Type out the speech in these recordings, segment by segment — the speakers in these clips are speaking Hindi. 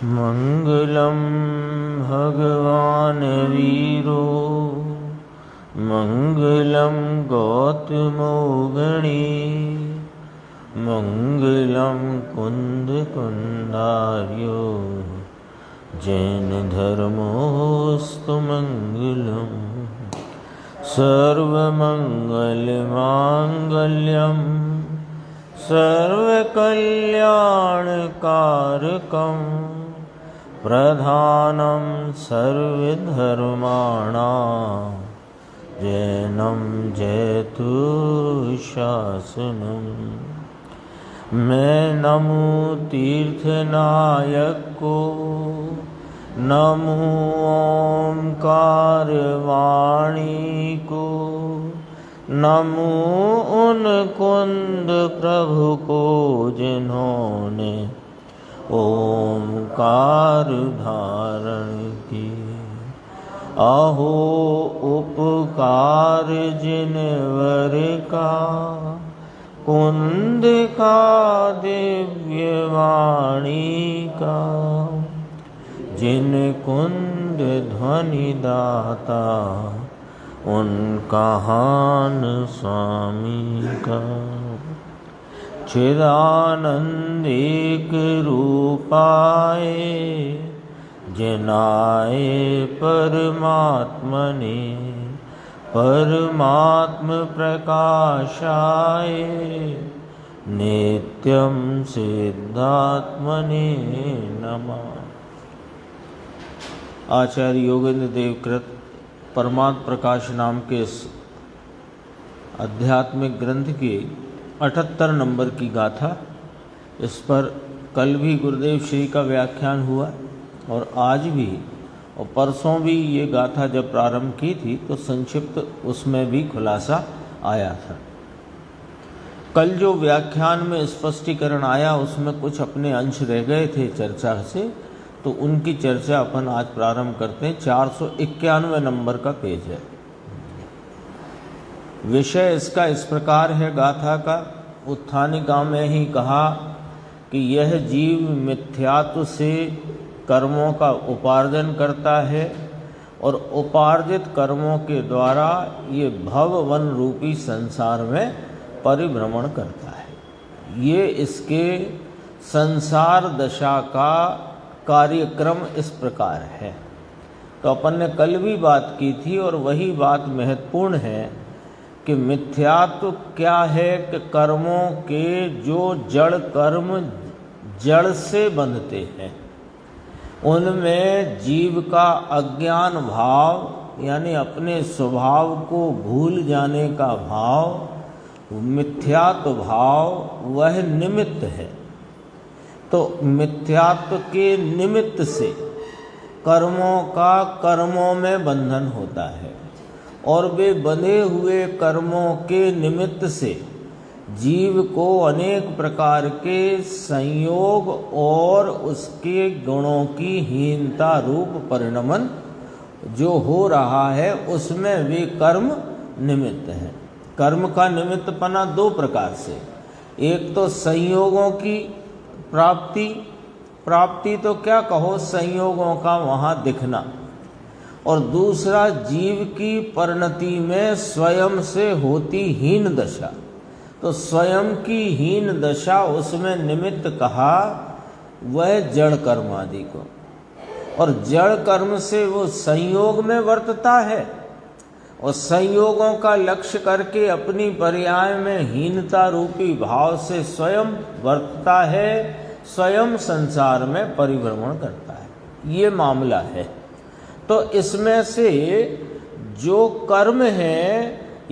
मंगलम भगवान वीरो मंगलम गौतमो गणी मंगलम कुंद कुंडार्यो जैन धर्मोस्तु मंगलम सर्वमंगल मांगल्यम सर्वकल्याणकारकं प्रधानं सर्वधर्माणां जैनं जयतु शासनम्। मैं नमो तीर्थनायक को, नमो ओंकार वाणी को, नमो उन कुंद प्रभु को जिन्होंने ओंकार धारण की। अहो उपकार जिनवर का, कुंद का दिव्य वाणी का, जिन कुंद ध्वनि दाता उनका हान स्वामी का। चिदानंद एक रूपाए जिनाए परमात्मने, परमात्म प्रकाशाय नित्यं सिद्धात्मने नमः। आचार्य योगेंद्र देव कृत परमात्म प्रकाश नाम के आध्यात्मिक ग्रंथ की 78 नंबर की गाथा। इस पर कल भी गुरुदेव श्री का व्याख्यान हुआ और आज भी और परसों भी ये गाथा जब प्रारंभ की थी तो संक्षिप्त उसमें भी खुलासा आया था। कल जो व्याख्यान में स्पष्टीकरण आया उसमें कुछ अपने अंश रह गए थे चर्चा से, तो उनकी चर्चा अपन आज प्रारंभ करते हैं। 491 नंबर का पेज है। विषय इसका इस प्रकार है गाथा का। उत्थानिका में ही कहा कि यह जीव मिथ्यात्व से कर्मों का उपार्जन करता है और उपार्जित कर्मों के द्वारा ये भववन रूपी संसार में परिभ्रमण करता है। ये इसके संसार दशा का कार्यक्रम इस प्रकार है। तो अपन ने कल भी बात की थी और वही बात महत्वपूर्ण है कि मिथ्यात्व क्या है कि कर्मों के जो जड़ कर्म जड़ से बंधते हैं उनमें जीव का अज्ञान भाव यानी अपने स्वभाव को भूल जाने का भाव, मिथ्यात्व भाव, वह निमित्त है। तो मिथ्यात्व के निमित्त से कर्मों का कर्मों में बंधन होता है और वे बंधे हुए कर्मों के निमित्त से जीव को अनेक प्रकार के संयोग और उसके गुणों की हीनता रूप परिणमन जो हो रहा है उसमें वे कर्म निमित्त हैं। कर्म का निमित्तपना दो प्रकार से, एक तो संयोगों की प्राप्ति तो क्या कहो संयोगों का वहाँ दिखना, और दूसरा जीव की परिणति में स्वयं से होती हीन दशा। तो स्वयं की हीन दशा उसमें निमित्त कहा वह जड़ कर्म आदि को, और जड़ कर्म से वो संयोग में वर्तता है और संयोगों का लक्ष्य करके अपनी पर्याय में हीनता रूपी भाव से स्वयं वर्तता है, स्वयं संसार में परिभ्रमण करता है। ये मामला है। तो इसमें से जो कर्म है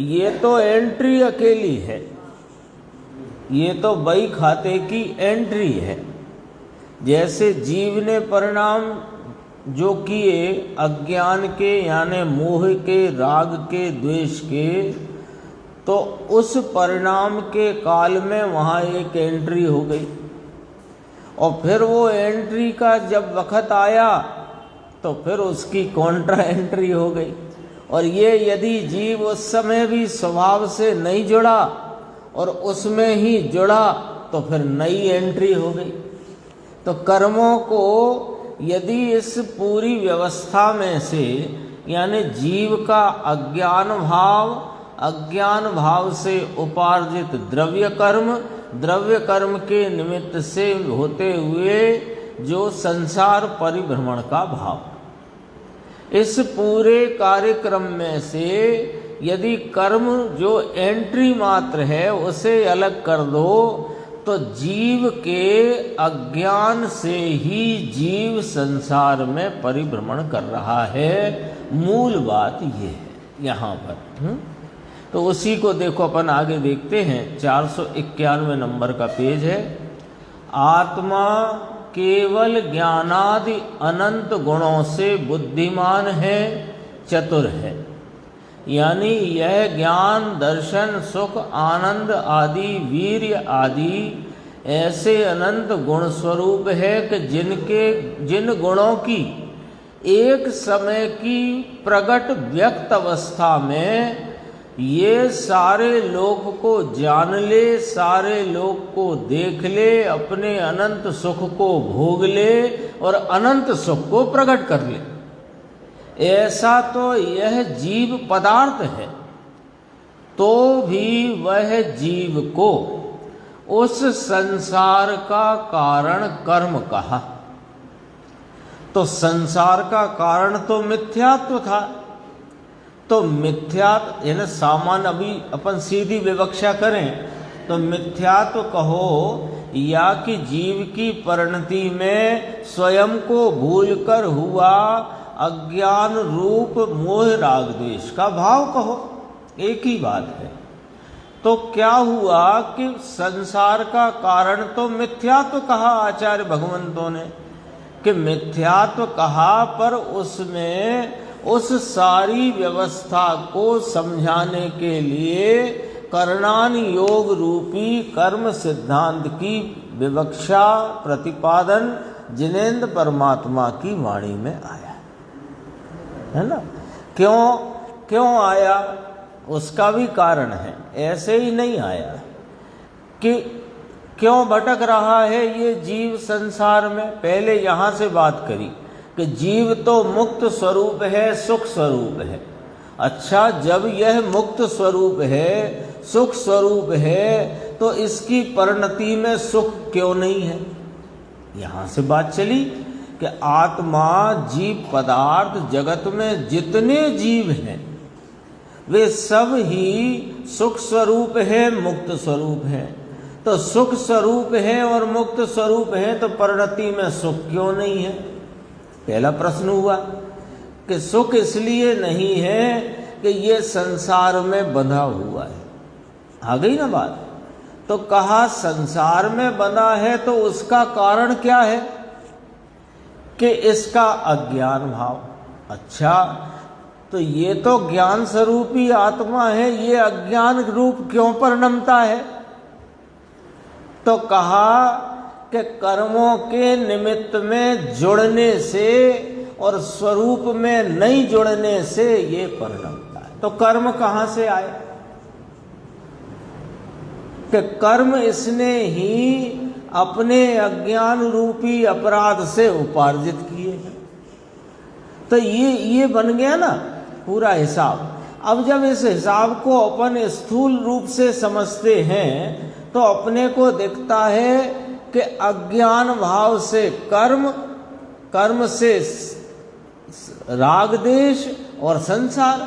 ये तो एंट्री अकेली है, ये तो बही खाते की एंट्री है। जैसे जीव ने परिणाम जो किए अज्ञान के यानी मोह के, राग के, द्वेष के, तो उस परिणाम के काल में वहाँ एक एंट्री हो गई और फिर वो एंट्री का जब वक़्त आया तो फिर उसकी कॉन्ट्रा एंट्री हो गई। और ये यदि जीव उस समय भी स्वभाव से नहीं जुड़ा और उसमें ही जुड़ा तो फिर नई एंट्री हो गई। तो कर्मों को यदि इस पूरी व्यवस्था में से यानी जीव का अज्ञान भाव से उपार्जित द्रव्य कर्म के निमित्त से होते हुए जो संसार परिभ्रमण का भाव, इस पूरे कार्यक्रम में से यदि कर्म जो एंट्री मात्र है उसे अलग कर दो तो जीव के अज्ञान से ही जीव संसार में परिभ्रमण कर रहा है। मूल बात ये है यहाँ पर। तो उसी को देखो अपन आगे देखते हैं। 491 नंबर का पेज है। आत्मा केवल ज्ञानादि अनंत गुणों से बुद्धिमान है, चतुर है। यानी यह ज्ञान, दर्शन, सुख, आनंद आदि, वीर्य आदि ऐसे अनंत गुण स्वरूप है कि जिन गुणों की एक समय की प्रकट व्यक्त अवस्था में ये सारे लोक को जान ले, सारे लोक को देख ले, अपने अनंत सुख को भोग ले और अनंत सुख को प्रकट कर ले, ऐसा तो यह जीव पदार्थ है। तो भी वह जीव को उस संसार का कारण कर्म कहा। तो संसार का कारण तो मिथ्यात्व था। तो मिथ्यात्व यानी सामान्य, अभी अपन सीधी विवक्षा करें तो मिथ्यात्व कहो या कि जीव की परिणति में स्वयं को भूलकर हुआ अज्ञान रूप मोह राग द्वेष का भाव कहो, एक ही बात है। तो क्या हुआ कि संसार का कारण तो मिथ्यात्व कहा आचार्य भगवंतों ने, कि मिथ्यात्व कहा, पर उसमें उस सारी व्यवस्था को समझाने के लिए कर्णान योग रूपी कर्म सिद्धांत की विवक्षा प्रतिपादन जिनेन्द्र परमात्मा की वाणी में आया है ना। क्यों आया, उसका भी कारण है। ऐसे ही नहीं आया कि क्यों भटक रहा है ये जीव संसार में। पहले यहाँ से बात करी कि जीव तो मुक्त स्वरूप है, सुख स्वरूप है। अच्छा, जब यह मुक्त स्वरूप है, सुख स्वरूप है, तो इसकी परिणति में सुख क्यों नहीं है। यहाँ से बात चली कि आत्मा, जीव पदार्थ, जगत में जितने जीव हैं वे सब ही सुख स्वरूप है, मुक्त स्वरूप है। तो सुख स्वरूप है और मुक्त स्वरूप है तो परिणति में सुख क्यों नहीं है। पहला प्रश्न हुआ कि सुख इसलिए नहीं है कि ये संसार में बंधा हुआ है। आ गई ना बात। तो कहा संसार में बंधा है तो उसका कारण क्या है कि इसका अज्ञान भाव। अच्छा, तो ये तो ज्ञान स्वरूपी आत्मा है, ये अज्ञान रूप क्यों परिणमता है। तो कहा कि कर्मों के निमित्त में जुड़ने से और स्वरूप में नहीं जुड़ने से ये परिणमता है। तो कर्म कहाँ से आए कि कर्म इसने ही अपने अज्ञान रूपी अपराध से उपार्जित किए हैं। तो ये बन गया ना पूरा हिसाब। अब जब इस हिसाब को अपन स्थूल रूप से समझते हैं तो अपने को दिखता है कि अज्ञान भाव से कर्म से राग देश और संसार,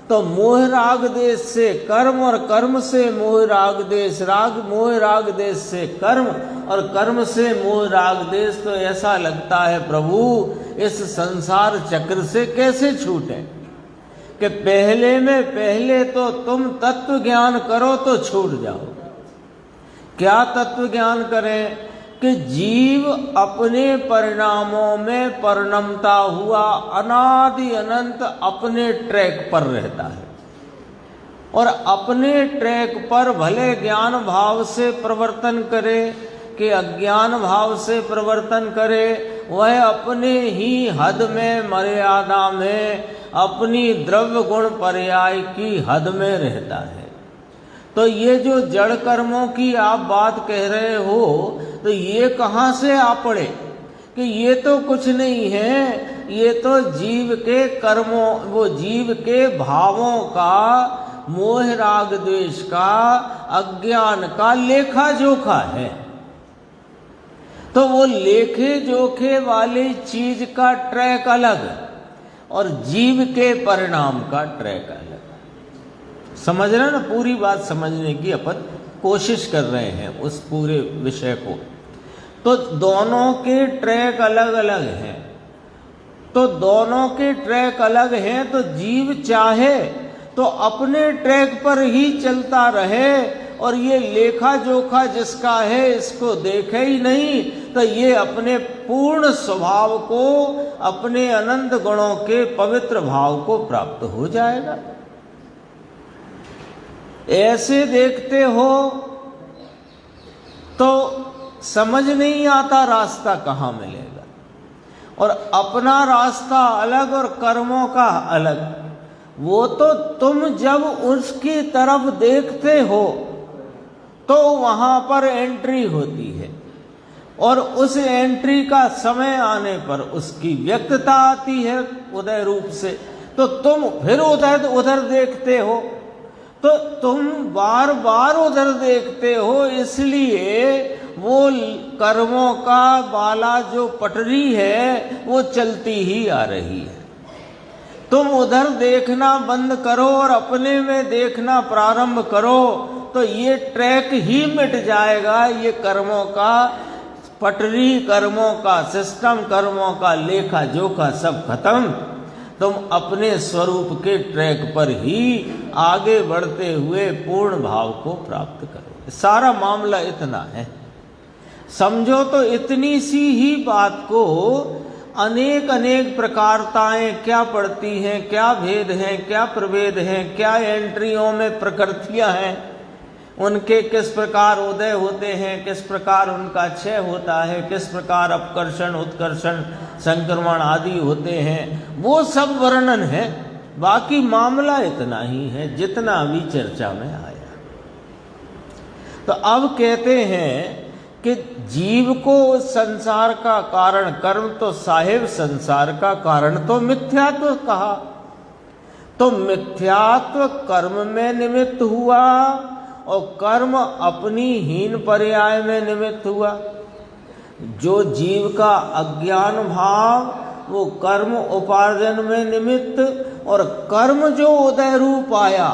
तो मोह राग देश से कर्म और कर्म से मोह राग देश, मोह राग देश से कर्म और कर्म से मोह राग देश। तो ऐसा लगता है प्रभु इस संसार चक्र से कैसे छूटें कि पहले तो तुम तत्व ज्ञान करो तो छूट जाओ। क्या तत्व ज्ञान करें कि जीव अपने परिणामों में परिणमता हुआ अनादि अनंत अपने ट्रैक पर रहता है और अपने ट्रैक पर भले ज्ञान भाव से प्रवर्तन करे कि अज्ञान भाव से प्रवर्तन करे, वह अपने ही हद में, मर्यादा में, अपनी द्रव्य गुण पर्याय की हद में रहता है। तो ये जो जड़ कर्मों की आप बात कह रहे हो तो ये कहाँ से आ पड़े कि ये तो कुछ नहीं है, ये तो जीव के कर्मों, वो जीव के भावों का, मोह राग द्वेष का, अज्ञान का लेखा जोखा है। तो वो लेखे जोखे वाली चीज का ट्रैक अलग और जीव के परिणाम का ट्रैक अलग। समझ रहे ना, पूरी बात समझने की अपन कोशिश कर रहे हैं उस पूरे विषय को। तो दोनों के ट्रैक अलग अलग हैं। तो दोनों के ट्रैक अलग हैं, तो जीव चाहे तो अपने ट्रैक पर ही चलता रहे और ये लेखा जोखा जिसका है इसको देखे ही नहीं, तो ये अपने पूर्ण स्वभाव को, अपने अनंत गुणों के पवित्र भाव को प्राप्त हो जाएगा। ऐसे देखते हो तो समझ नहीं आता रास्ता कहाँ मिलेगा। और अपना रास्ता अलग और कर्मों का अलग। वो तो तुम जब उसकी तरफ देखते हो तो वहां पर एंट्री होती है, और उस एंट्री का समय आने पर उसकी व्यक्तता आती है उदय रूप से। तो तुम फिर उधर देखते हो, तो तुम बार बार उधर देखते हो, इसलिए वो कर्मों का वाला जो पटरी है वो चलती ही आ रही है। तुम उधर देखना बंद करो और अपने में देखना प्रारंभ करो तो ये ट्रैक ही मिट जाएगा। ये कर्मों का पटरी, कर्मों का सिस्टम, कर्मों का लेखा जोखा सब खत्म। तुम अपने स्वरूप के ट्रैक पर ही आगे बढ़ते हुए पूर्ण भाव को प्राप्त करो। सारा मामला इतना है। समझो तो इतनी सी ही बात को अनेक अनेक प्रकारताएं क्या पड़ती हैं, क्या भेद हैं, क्या प्रभेद हैं, क्या एंट्रियों में प्रकृतियां हैं, उनके किस प्रकार उदय होते हैं, किस प्रकार उनका क्षय होता है, किस प्रकार अपकर्षण, उत्कर्षण, संक्रमण आदि होते हैं, वो सब वर्णन है। बाकी मामला इतना ही है जितना अभी चर्चा में आया। तो अब कहते हैं कि जीव को संसार का कारण कर्म तो साहिब संसार का कारण तो मिथ्यात्व कहा। तो मिथ्यात्व कर्म में निमित्त हुआ और कर्म अपनी हीन पर्याय में निमित्त हुआ। जो जीव का अज्ञान भाव वो कर्म उपार्जन में निमित्त, और कर्म जो उदय रूप आया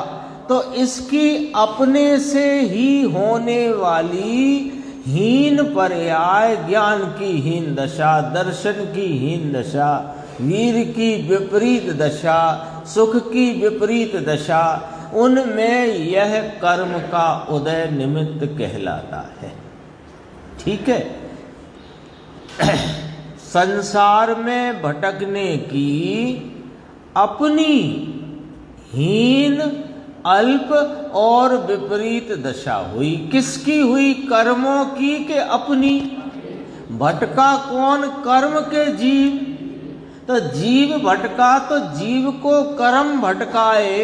तो इसकी अपने से ही होने वाली हीन पर्याय, ज्ञान की हीन दशा, दर्शन की हीन दशा, वीर की विपरीत दशा, सुख की विपरीत दशा, उनमें यह कर्म का उदय निमित्त कहलाता है। ठीक है। संसार में भटकने की अपनी हीन, अल्प और विपरीत दशा हुई। किसकी हुई? कर्मों की के अपनी। भटका कौन? कर्म के जीव। तो जीव भटका तो जीव को कर्म भटकाए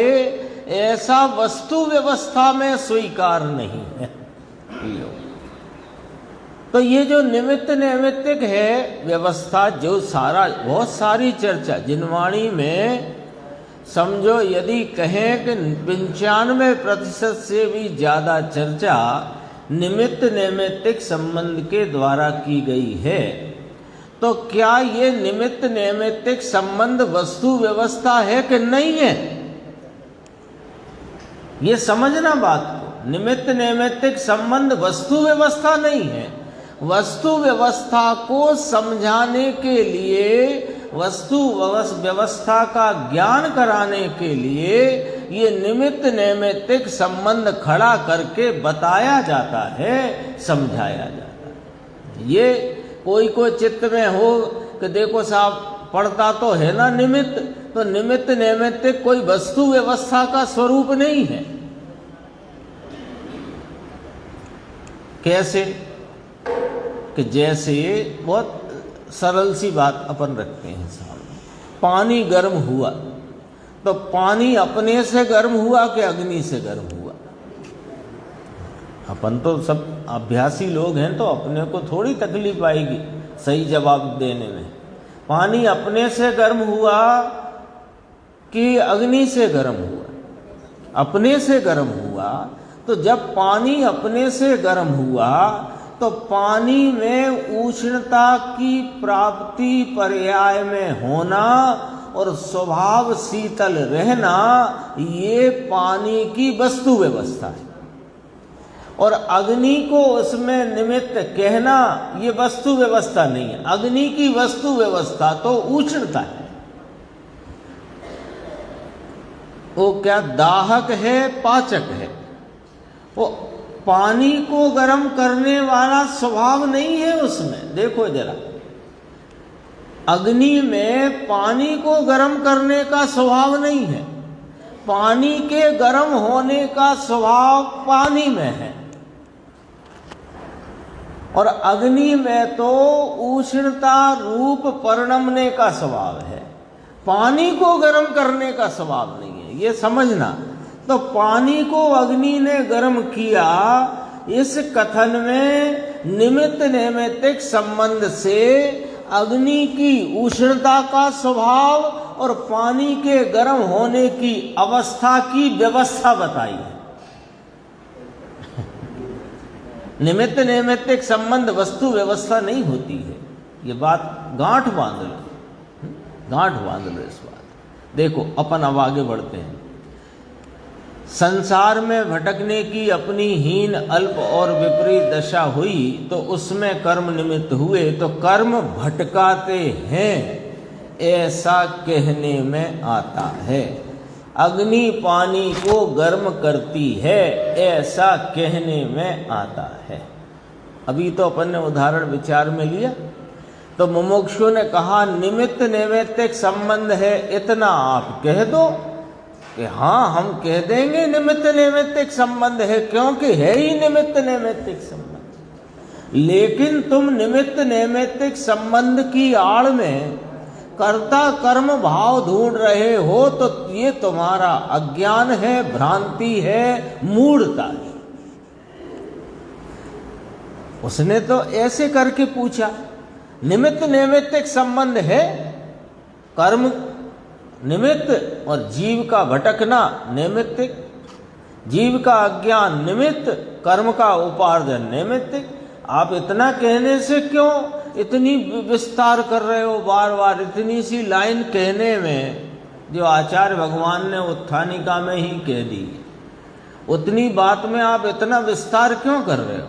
ऐसा वस्तु व्यवस्था में स्वीकार नहीं है। तो ये जो निमित्त नैमित्तिक है व्यवस्था, जो सारा बहुत सारी चर्चा जिनवाणी में समझो, यदि कहें कि 95% से भी ज़्यादा चर्चा निमित्त नैमित्तिक संबंध के द्वारा की गई है, तो क्या ये निमित्त नैमित्तिक संबंध वस्तु व्यवस्था है कि नहीं है? ये समझना बात को। निमित्त नैमित्तिक संबंध वस्तु व्यवस्था नहीं है। वस्तु व्यवस्था को समझाने के लिए, वस्तु व्यवस्था का ज्ञान कराने के लिए ये निमित्त नैमित्तिक संबंध खड़ा करके बताया जाता है, समझाया जाता है। ये कोई चित्त में हो कि देखो साहब पढ़ता तो है ना निमित्त, तो निमित्त नैमित्तिक कोई वस्तु व्यवस्था का स्वरूप नहीं है। कैसे? कि जैसे बहुत सरल सी बात अपन रखते हैं सामने। पानी गर्म हुआ तो पानी अपने से गर्म हुआ कि अग्नि से गर्म हुआ? अपन तो सब अभ्यासी लोग हैं तो अपने को थोड़ी तकलीफ आएगी। सही जवाब देने में। पानी अपने से गर्म हुआ कि अग्नि से गर्म हुआ? अपने से गर्म हुआ। तो जब पानी अपने से गर्म हुआ तो पानी में उष्णता की प्राप्ति पर्याय में होना और स्वभाव शीतल रहना, ये पानी की वस्तु व्यवस्था है। और अग्नि को उसमें निमित्त कहना, ये वस्तु व्यवस्था नहीं है। अग्नि की वस्तु व्यवस्था तो उष्णता है। वो क्या दाहक है, पाचक है। वो पानी को गर्म करने वाला स्वभाव नहीं है उसमें। देखो जरा, अग्नि में पानी को गर्म करने का स्वभाव नहीं है। पानी के गर्म होने का स्वभाव पानी में है। और अग्नि में तो उष्णता रूप परिणमने का स्वभाव है, पानी को गर्म करने का स्वभाव नहीं है, ये समझना। तो पानी को अग्नि ने गर्म किया, इस कथन में निमित्त नैमित्तिक संबंध से अग्नि की उष्णता का स्वभाव और पानी के गर्म होने की अवस्था की व्यवस्था बताई है। निमित्त नैमित्तिक संबंध वस्तु व्यवस्था नहीं होती है। ये बात गांठ बांध लो, गांठ बांध लो इस बात। देखो अपन अब आगे बढ़ते हैं। संसार में भटकने की अपनी हीन, अल्प और विपरीत दशा हुई तो उसमें कर्म निमित्त हुए तो कर्म भटकाते हैं, ऐसा कहने में आता है। अग्नि पानी को गर्म करती है, ऐसा कहने में आता है। अभी तो अपन ने उदाहरण विचार में लिया। तो मुमुक्षु ने कहा निमित्त नैमित्तिक संबंध है, इतना आप कह दो कि हाँ हम कह देंगे निमित्त नैमित्तिक संबंध है, क्योंकि है ही निमित्त नैमित्तिक संबंध। लेकिन तुम निमित्त नैमित्तिक संबंध की आड़ में कर्ता कर्म भाव ढूंढ रहे हो, तो ये तुम्हारा अज्ञान है, भ्रांति है, मूढ़ता है। उसने तो ऐसे करके पूछा, निमित्त नैमित्तिक संबंध है, कर्म निमित्त और जीव का भटकना नैमित्तिक, जीव का अज्ञान निमित्त, कर्म का उपार्जन नैमित्तिक। आप इतना कहने से क्यों इतनी विस्तार कर रहे हो? बार बार इतनी सी लाइन कहने में जो आचार्य भगवान ने उत्थानिका में ही कह दी, उतनी बात में आप इतना विस्तार क्यों कर रहे हो?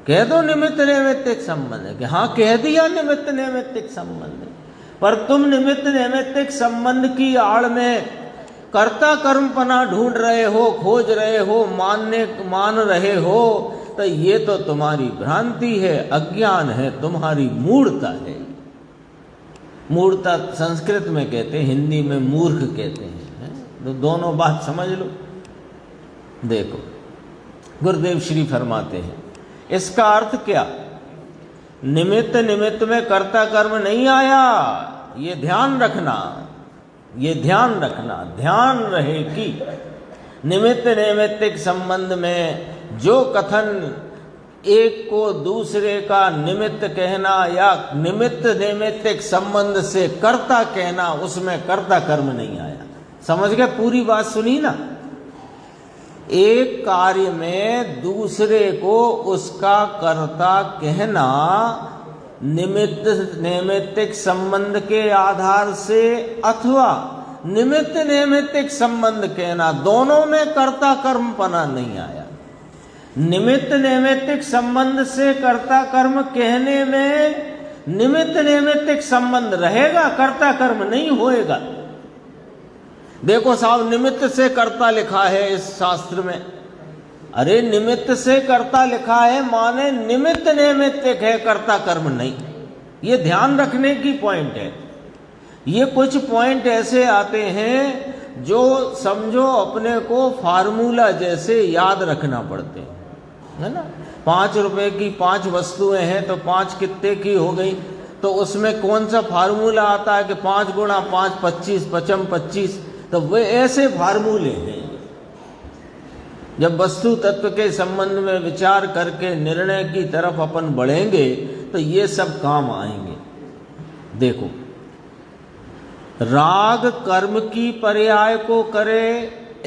कह दो निमित्त नैमित्तिक संबंध है, कि हाँ कह दिया निमित्त नैमित्तिक संबंध है, पर तुम निमित्त नैमित्तिक संबंध की आड़ में कर्ता कर्मपना ढूंढ रहे हो, खोज रहे हो, मान रहे हो, तो ये तो तुम्हारी भ्रांति है, अज्ञान है, तुम्हारी मूढ़ता है। मूढ़ता संस्कृत में कहते हैं, हिंदी में मूर्ख कहते हैं। तो दोनों बात समझ लो। देखो गुरुदेव श्री फरमाते हैं, इसका अर्थ क्या? निमित्त निमित्त में कर्ता कर्म नहीं आया, ये ध्यान रखना, ये ध्यान रखना, ध्यान रहे कि निमित्त नैमित्तिक संबंध में जो कथन एक को दूसरे का निमित्त कहना या निमित्त नैमित्तिक संबंध से कर्ता कहना, उसमें कर्ता कर्म नहीं आया। समझ गए? पूरी बात सुनी ना? एक कार्य में दूसरे को उसका कर्ता कहना निमित्त नैमित्तिक संबंध के आधार से अथवा निमित्त नैमित्तिक संबंध कहना, दोनों में कर्ता कर्मपना नहीं आया। निमित्त नैमित्तिक संबंध से कर्ता कर्म कहने में निमित्त नैमित्तिक संबंध रहेगा, कर्ता कर्म नहीं होएगा। देखो साहब, निमित्त से कर्ता लिखा है इस शास्त्र में। अरे निमित्त से कर्ता लिखा है माने निमित्त नैमित्तिक है, कर्ता कर्म नहीं। ये ध्यान रखने की पॉइंट है। ये कुछ पॉइंट ऐसे आते हैं जो समझो अपने को फार्मूला जैसे याद रखना पड़ते हैं, है ना। 5 रुपए की 5 वस्तुएं हैं तो 5 कितने की हो गई? तो उसमें कौन सा फार्मूला आता है कि 5 गुणा 5 25, 55 25। तो वे ऐसे फार्मूले हैं। जब वस्तु तत्व के संबंध में विचार करके निर्णय की तरफ अपन बढ़ेंगे तो ये सब काम आएंगे। देखो, राग कर्म की पर्याय को करे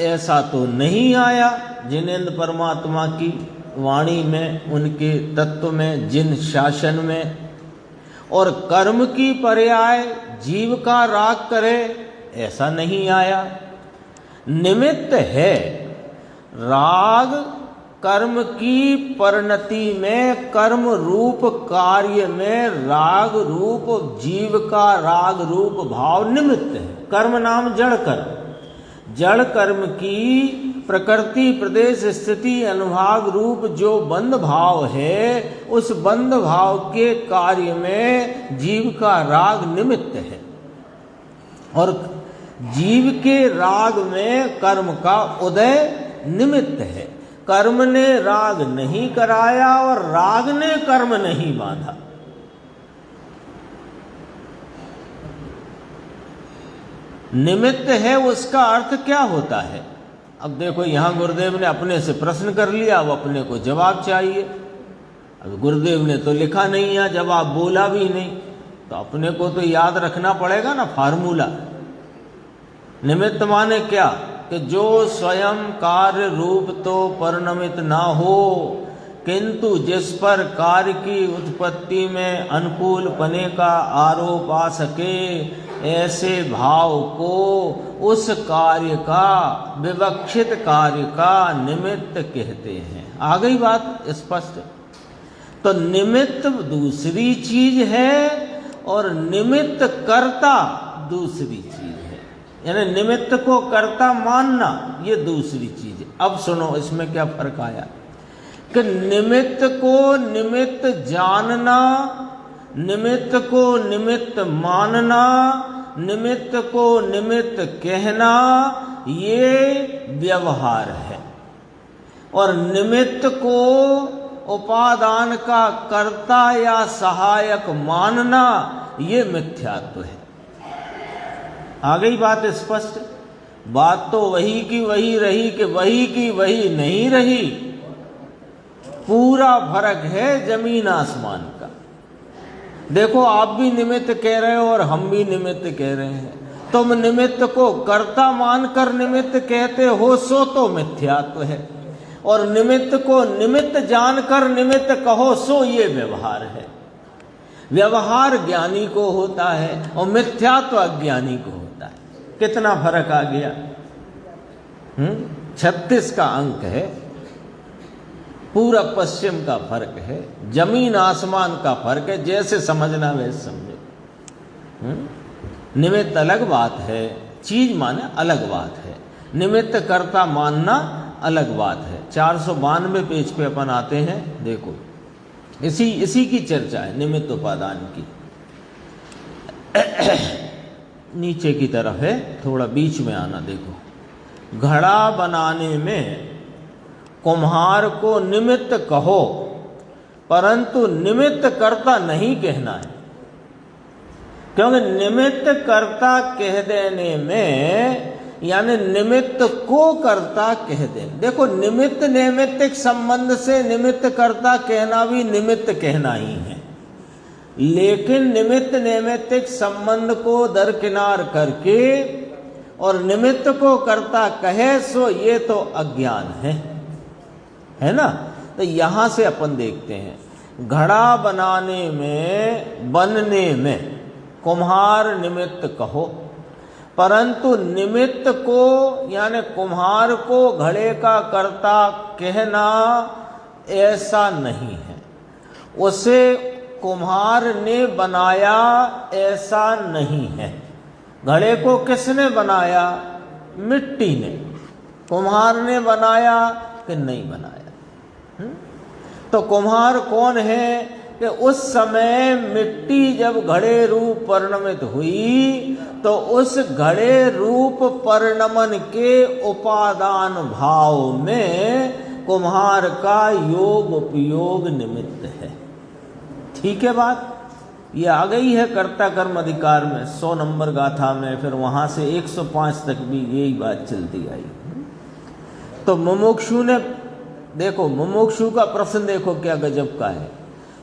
ऐसा तो नहीं आया जिनेंद्र परमात्मा की वाणी में, उनके तत्व में, जिन शासन में। और कर्म की पर्याय जीव का राग करे ऐसा नहीं आया। निमित्त है राग कर्म की परिणति में, कर्म रूप कार्य में राग रूप जीव का राग रूप भाव निमित्त है। कर्म नाम जड़ कर्म, जड़ कर्म की प्रकृति प्रदेश स्थिति अनुभाग रूप जो बंध भाव है, उस बंध भाव के कार्य में जीव का राग निमित्त है। और जीव के राग में कर्म का उदय निमित्त है। कर्म ने राग नहीं कराया और राग ने कर्म नहीं बांधा। निमित्त है, उसका अर्थ क्या होता है? अब देखो, यहां गुरुदेव ने अपने से प्रश्न कर लिया, अब अपने को जवाब चाहिए। अब गुरुदेव ने तो लिखा नहीं है, जवाब बोला भी नहीं, तो अपने को तो याद रखना पड़ेगा ना फार्मूला। निमित्त माने क्या? कि जो स्वयं कार्य रूप तो परिणमित ना हो, किंतु जिस पर कार्य की उत्पत्ति में अनुकूल पने का आरोप आ सके, ऐसे भाव को उस कार्य का, विवक्षित कार्य का निमित्त कहते हैं। आ गई बात स्पष्ट? तो निमित्त दूसरी चीज है और निमित्त कर्ता दूसरी चीज है। यानी निमित्त को कर्ता मानना ये दूसरी चीज है। अब सुनो इसमें क्या फर्क आया कि निमित्त को निमित्त जानना, निमित्त को निमित्त मानना, निमित्त को निमित्त कहना, ये व्यवहार है। और निमित्त को उपादान का कर्ता या सहायक मानना, ये मिथ्यात्व है। आ गई बात स्पष्ट? बात तो वही की वही रही कि वही की वही नहीं रही। पूरा फर्क है जमीन आसमान का। देखो, आप भी निमित्त कह रहे हो और हम भी निमित्त कह रहे हैं। तुम निमित्त को कर्ता मानकर निमित्त कहते हो, सो तो मिथ्यात्व है। और निमित्त को निमित्त जानकर निमित्त कहो, सो ये व्यवहार है। व्यवहार ज्ञानी को होता है और मिथ्यात्व अज्ञानी को होता है। कितना फर्क आ गया? 36 का अंक है, पूरा पश्चिम का फर्क है, जमीन आसमान का फर्क है। जैसे समझना वैसे समझो। निमित्त अलग बात है, चीज माने अलग बात है, निमित्त कर्ता मानना अलग बात है। 492 पेज पे अपन आते हैं। देखो, इसी की चर्चा है, निमित्त उपादान की। नीचे की तरफ है, थोड़ा बीच में आना। देखो, घड़ा बनाने में कुम्हार को निमित्त कहो, परंतु निमित्त कर्ता नहीं कहना है। क्योंकि निमित्त कर्ता कह देने में, यानी निमित्त को कर्ता कह दे। देखो, निमित्त नैमित्तिक संबंध से निमित्त कर्ता कहना भी निमित्त कहना ही है। लेकिन निमित्त नैमित्तिक संबंध को दरकिनार करके और निमित्त को कर्ता कहे, सो ये तो अज्ञान है ना। तो यहां से अपन देखते हैं, घड़ा बनाने में, बनने में कुम्हार निमित्त कहो, परंतु निमित्त को यानी कुम्हार को घड़े का कर्ता कहना ऐसा नहीं है। उसे कुम्हार ने बनाया ऐसा नहीं है। घड़े को किसने बनाया? मिट्टी ने। कुम्हार ने बनाया कि नहीं बनाया? तो कुम्हार कौन है कि उस समय मिट्टी जब घड़े रूप परिणमित हुई, तो उस घड़े रूप परिणमन के उपादान भाव में कुम्हार का योग उपयोग निमित्त है। ठीक है बात? ये आ गई है कर्ता कर्म अधिकार में, 100 नंबर गाथा में, फिर वहां से 105 तक भी यही बात चलती आई। तो मुमुक्षु ने, देखो मुमुक्षु का प्रश्न देखो क्या गजब का है।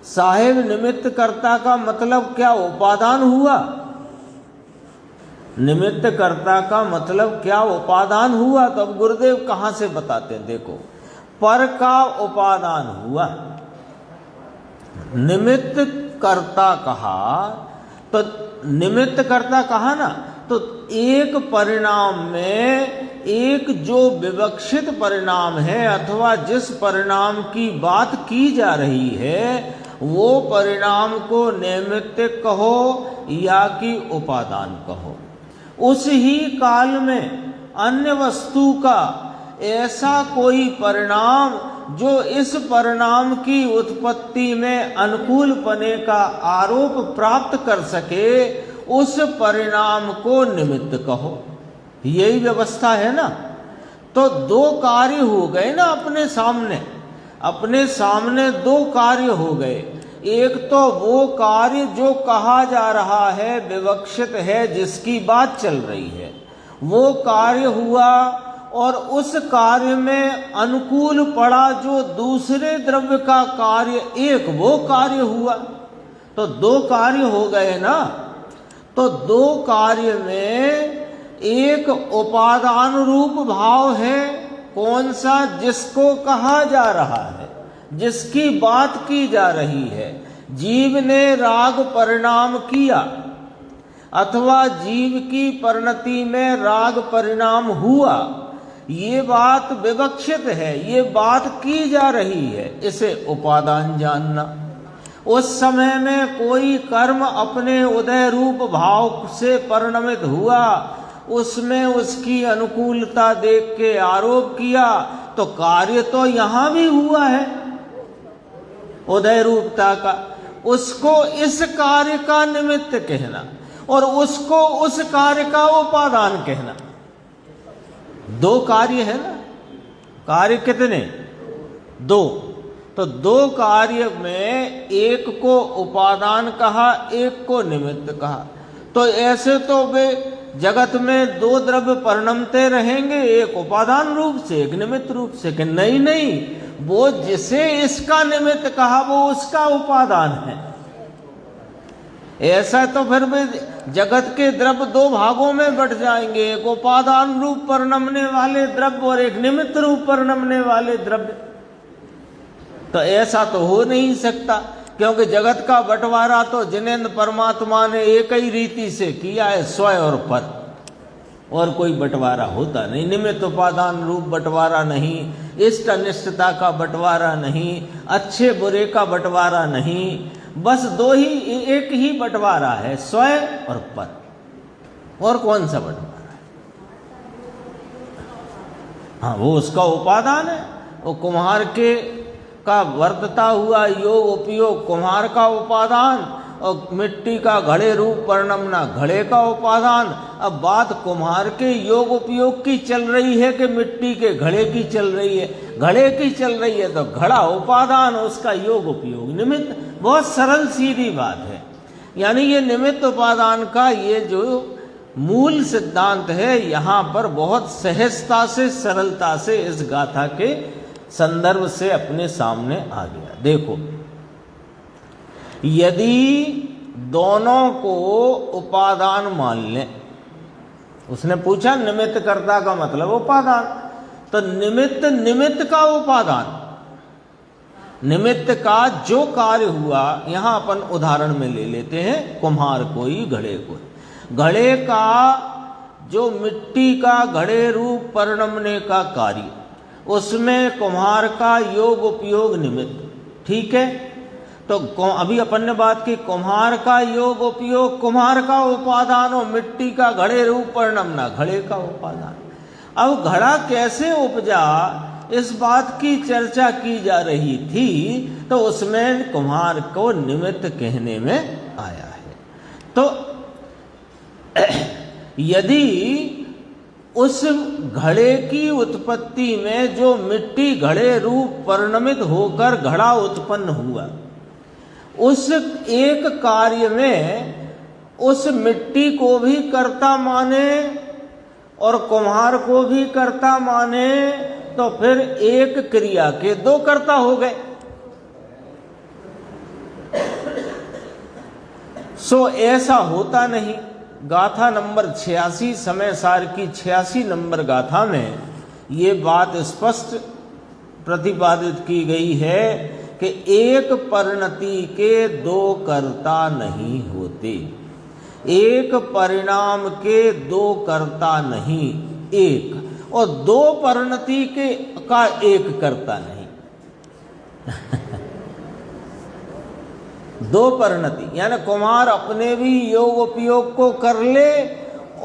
साहेब निमित्त कर्ता का मतलब क्या उपादान हुआ? निमित्त कर्ता का मतलब क्या उपादान हुआ? तो अब गुरुदेव कहां से बताते हैं, देखो, पर का उपादान हुआ। निमित्त कर्ता कहा तो निमित्त कर्ता कहा ना, तो एक परिणाम में एक जो विवक्षित परिणाम है अथवा जिस परिणाम की बात की जा रही है वो परिणाम को निमित्त कहो या कि उपादान कहो। उस ही काल में अन्य वस्तु का ऐसा कोई परिणाम जो इस परिणाम की उत्पत्ति में अनुकूल पने का आरोप प्राप्त कर सके, उस परिणाम को निमित्त कहो। यही व्यवस्था है ना। तो दो कार्य हो गए ना अपने सामने दो कार्य हो गए। एक तो वो कार्य जो कहा जा रहा है, विवक्षित है, जिसकी बात चल रही है, वो कार्य हुआ, और उस कार्य में अनुकूल पड़ा जो दूसरे द्रव्य का कार्य, एक वो कार्य हुआ। तो दो कार्य हो गए ना। तो दो कार्य में एक उपादान रूप भाव है, कौन सा? जिसको कहा जा रहा है, जिसकी बात की जा रही है। जीव ने राग परिणाम किया अथवा जीव की परिणति में राग परिणाम हुआ, ये बात विवक्षित है, ये बात की जा रही है, इसे उपादान जानना। उस समय में कोई कर्म अपने उदय रूप भाव से परिणमित हुआ, उसमें उसकी अनुकूलता देख के आरोप किया, तो कार्य तो यहां भी हुआ है उदय रूपता का। उसको इस कार्य का निमित्त कहना और उसको उस कार्य का उपादान कहना। दो कार्य है ना। कार्य कितने? दो। तो दो कार्य में एक को उपादान कहा, एक को निमित्त कहा। तो ऐसे तो वे जगत में दो द्रव्य परिणमते रहेंगे, एक उपादान रूप से, एक निमित्त रूप से। कि नहीं, वो जिसे इसका निमित्त कहा वो उसका उपादान है। ऐसा तो फिर भी जगत के द्रव्य दो भागों में बट जाएंगे, एक उपादान रूप परिणमने वाले द्रव्य और एक निमित्त रूप परिणमने वाले द्रव्य। तो ऐसा तो हो नहीं सकता, क्योंकि जगत का बंटवारा तो जिनेन्द्र परमात्मा ने एक ही रीति से किया है, स्वय और पर, और कोई बंटवारा होता नहीं। निमित्त उपादान रूप बंटवारा नहीं, इष्ट अनिष्टता का बंटवारा नहीं, अच्छे बुरे का बंटवारा नहीं, बस दो ही, एक ही बंटवारा है, स्वय और पर। और कौन सा बंटवारा है? हाँ, वो उसका उपादान है। वो कुम्हार के का वर्तता हुआ योग उपयोग कुम्हार का उपादान, और मिट्टी का घड़े रूप परिणमना घड़े का उपादान। अब बात कुम्हार के योग उपयोग की चल रही है कि मिट्टी के घड़े की चल रही है? घड़े की चल रही है, तो घड़ा उपादान, उसका योग उपयोग निमित्त। बहुत सरल सीधी बात है। यानी ये निमित्त उपादान का ये जो मूल सिद्धांत है, यहाँ पर बहुत सहजता से, सरलता से इस गाथा के संदर्भ से अपने सामने आ गया। देखो, यदि दोनों को उपादान मान लें, उसने पूछा निमित्त कर्ता का मतलब उपादान, तो निमित्त का उपादान, निमित्त का जो कार्य हुआ, यहां अपन उदाहरण में ले लेते हैं कुम्हार को ही, घड़े को। घड़े का जो मिट्टी का घड़े रूप परिणमने का कार्य, उसमें कुम्हार का योग उपयोग निमित्त। ठीक है। तो अभी अपन ने बात की कुम्हार का योग उपयोग, कुम्हार का उपादान, और मिट्टी का घड़े रूप परिणमना घड़े का उपादान। अब घड़ा कैसे उपजा, इस बात की चर्चा की जा रही थी, तो उसमें कुम्हार को निमित्त कहने में आया है। तो यदि उस घड़े की उत्पत्ति में जो मिट्टी घड़े रूप परिणमित होकर घड़ा उत्पन्न हुआ, उस एक कार्य में उस मिट्टी को भी कर्ता माने और कुम्हार को भी कर्ता माने, तो फिर एक क्रिया के दो कर्ता हो गए। सो ऐसा होता नहीं। गाथा नंबर 86 समय सार की 86 नंबर गाथा में ये बात स्पष्ट प्रतिपादित की गई है कि एक परिणति के दो कर्ता नहीं होते, एक परिणाम के दो कर्ता नहीं, एक, और दो परिणति के का एक कर्ता नहीं। दो परिणति यानी कुम्हार अपने भी योग उपयोग को कर ले